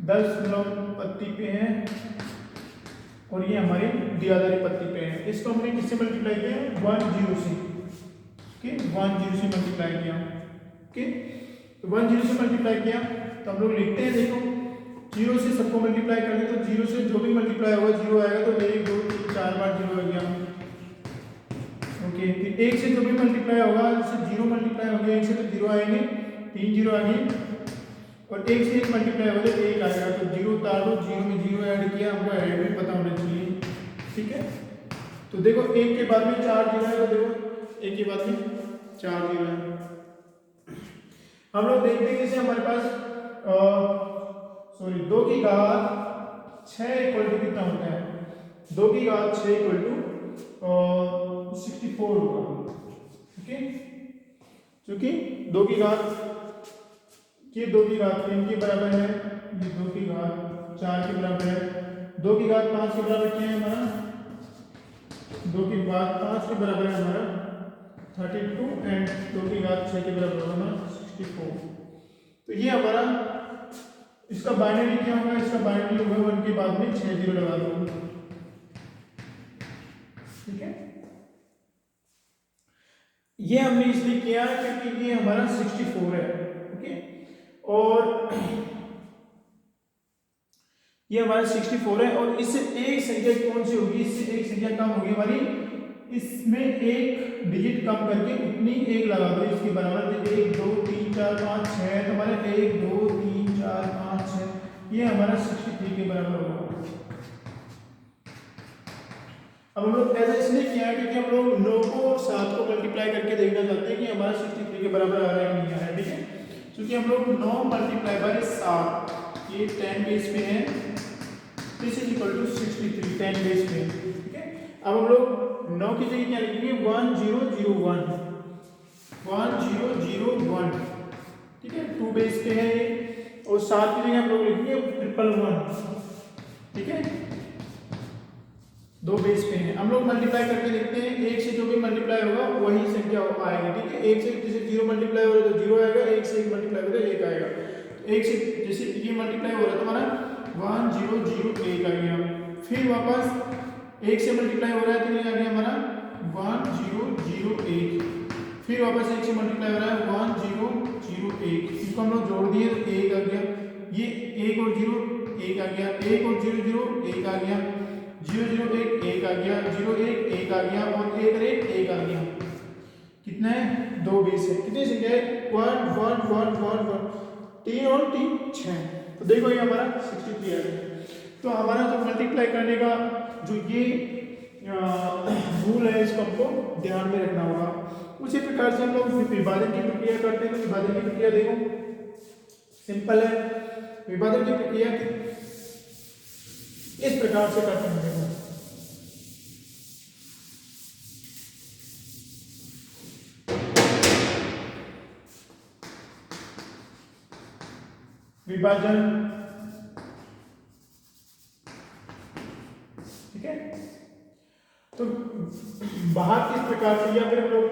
दशमलव पत्ती पे है और ये हमारे द्विआधारी पत्ती पे है। इसको हमने किससे मल्टीप्लाई किया 1 0 से। ओके, 1 0 से मल्टीप्लाई किया। ओके, तो 1 0 से मल्टीप्लाई किया तो हम लोग लिखते हैं, देखो 0 से सबको मल्टीप्लाई कर दे तो 0 से जो भी मल्टीप्लाई होगा 0 आएगा, तो 1 2 3 4 बार 0 आ गया। ओके, फिर 1 से जो भी मल्टीप्लाई होगा, जैसे 0 मल्टीप्लाई हो गया 1 से तो 0 आएंगे, 3 0 आ गए, और 1 से 1 मल्टीप्लाई हो गया तो 1 आएगा, तो 0 उतार दो, 0 में 0 ऐड किया, हमको ऐड भी पता होना चाहिए। ठीक है, तो देखो 1 के बाद में 4 0 है, तो देखो 1 के बाद में 4 0 है। हम लोग देखते हैं जैसे हमारे पास सॉरी 2 की घात 6 इक्वल टू कितना होता है, 2 की घात 6 इक्वल टू 64 होगा। ओके, क्योंकि 2 की घात 3 के बराबर है, ये 2 की घात 4 के बराबर है, 2 की घात 5 के बराबर क्या है हमारा, 2 की घात 5 के बराबर है हमारा 32 एंड 2 की घात 6 के बराबर होगा हमारा 64। तो ये हमारा इसका बाइनरी क्या होगा, इसका बाइनरी होगा 1 के बाद में 6 जीरो लगा दो। ठीक है, ये हमने इसलिए किया क्योंकि ये हमारा 64 है। ओके, और ये हमारा 64 है और इससे एक संख्या कौन सी होगी, इससे एक संख्या कम होगी हमारी, इसमें एक डिजिट कम करके उतनी एक लगा दो इसके बराबर, 1 2 3 4 5 6, तो हमारा 1 2 3 4 5 6, ये हमारा 63 के बराबर होगा। अब हम लोग ऐसा इसलिए किया है क्योंकि हम लोग 9 को और 7 को मल्टीप्लाई करके देखना चाहते हैं कि हमारा 63 के बराबर आ रहा है नहीं आ रहा है। ठीक है, क्योंकि हम लोग 9 मल्टीप्लाई बाय 7, ये 10 बेस पे है, this is equal to 63 10 base पे। ठीक है, अब हम लोग 9 की जगह क्या लिखेंगे, 1001 1001। ठीक है, 2 बेस पे है ये, और 7 की जगह हम लोग लिखेंगे 111। ठीक है, 2 बेस पे है। हम लोग मल्टीप्लाई करके देखते हैं, 1 से जो भी मल्टीप्लाई होगा वही संख्या आएगी। ठीक है, 1 से जैसे 0 मल्टीप्लाई हो रहा है तो 0 आएगा, 1 से 1 मल्टीप्लाई हो रहा है 1 आएगा। 1 से जैसे ये मल्टीप्लाई हो रहा है तो हमारा 1001 आ गया, फिर वापस 1 से मल्टीप्लाई हो रहा है तो ये आ गया हमारा 1001, फिर वापस 1 से मल्टीप्लाई हो रहा है 1001, इसको हम लोग जोड़ दिए तो 1 आ गया, ये 1 और 0 1 आ गया, 1 और 0 0 1 आ गया, 0 0 1 1 आ गया, 0 1 1 आ गया, और 1 और 1 1 आ गया। कितना है, 2 बेस है। कितनी संख्या है, 1 1 1 1 1, 3 और 3 6। तो देखो ये हमारा 63 आ गया। तो हमारा जो मल्टीप्लाई करने का जो ये रूल है इसको हमको ध्यान में रखना होगा। उसी प्रकार से हम लोग विभाजन की प्रक्रिया करते हैं। तो विभाजन की प्रक्रिया देखो सिंपल है, विभाजन की प्रक्रिया इस प्रकार से करते हैं। देखो विभाजन, ठीक है, तो भाग किस प्रकार से, या फिर हम लोग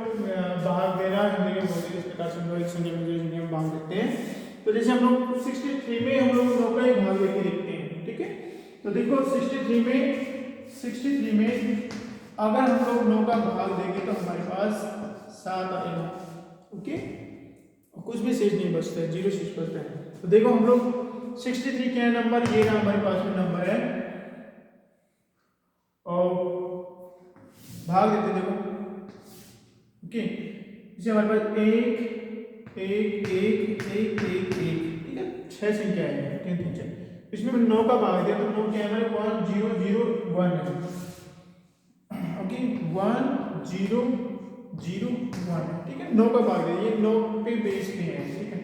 भाग दे रहा है हिंदी में बोलते हैं, इस प्रकार से हम लोग एक संख्या में दूसरी संख्या में भाग देते हैं। तो जैसे हम लोग 63 में हम लोग 9 का एक भाग लेके देखते हैं। ठीक है, तो देखो 63 में अगर हम लोग 9 का भाग देंगे तो हमारे पास 7 आएगा। ओके, कुछ भी शेष नहीं बचता है, 0 शेष बचता है। तो देखो हम लोग 63 क्या है नंबर, ये ना हमारे पास में नंबर है, और भाग देते देखो। ओके, इसे हमारे पास 1 1 1 1 1 1, ठीक है, 6 संख्या है, 3 3 6, इसमें 9 का भाग दिया तो 9 क्या है हमारे 1 0 0 1 है। ओके, 1 0 0 1, ठीक है, 9 का भाग दिया, ये 9 पे बेस पे है। ठीक है,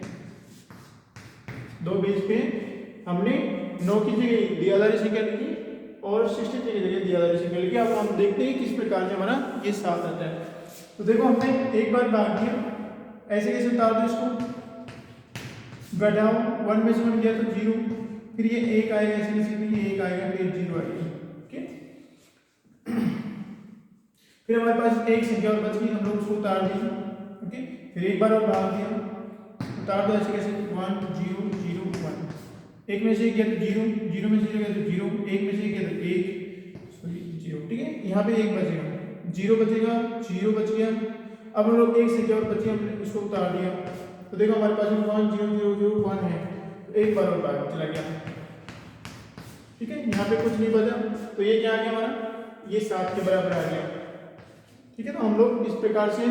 2 बेस पे हमने 9 की जगह दियादारी संख्या लिखी और 63 की जगह दियादारी संख्या लिखी। अब हम देखते हैं किस प्रकार से हमारा ये 7 आता है। तो देखो हमने एक बार भाग दिया, ऐसे कैसे उतार दो इसको, घटाओ, 1 में से 1 गया तो 0, फिर ये 1 आएगा, ऐसे कैसे ये 1 आएगा, फिर 0 आएगा। ओके, फिर हमारे पास एक संख्या और बच गई, हम लोग उसको उतार दिए। ओके, फिर एक बार और भाग दिया, उतार दो, ऐसे कैसे 1 0 0 1, एक में से गया तो 0, 0 में से गया तो 0, एक में से गया तो 1, सॉरी 0। ठीक है, यहाँ पे 1 बचेगा, 0 बचेगा, 0 बच गया। अब हम लोग एक संख्या और बची, हमने उसको उतार दिया। तो देखो हमारे पास 1 0 0 0 1 है, तो एक बार और भाग चला गया। ठीक है, यहाँ पे कुछ नहीं बचा, तो ये क्या आ गया हमारा, ये 7 के बराबर आ गया। ठीक है, तो हम लोग इस प्रकार से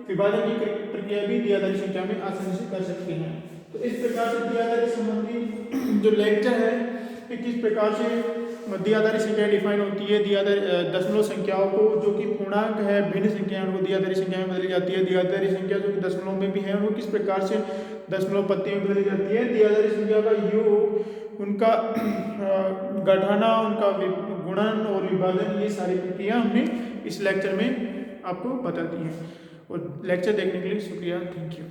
विभाजन की प्रक्रिया भी दियादारी संख्या में आसानी से कर सकते हैं। तो इस प्रकार से दियादारी संबंधी जो लेक्चर है कि किस प्रकार से दियादारी संख्या डिफाइन होती है, दियादारी दशमलव संख्याओं को जो कि पूर्णांक है भिन्न संख्या उनको दियादारी संख्या में बदली जाती है, दियादारी संख्या जो कि दशमलव में भी है उनको किस प्रकार से दशमलव पत्ती में बदली जाती है। द्विआधारी संख्या का योग, उनका घटाना, उनका गुणन और विभाजन, ये सारी प्रक्रिया हमने इस लेक्चर में आपको बता दी है। और लेक्चर देखने के लिए शुक्रिया, थैंक यू।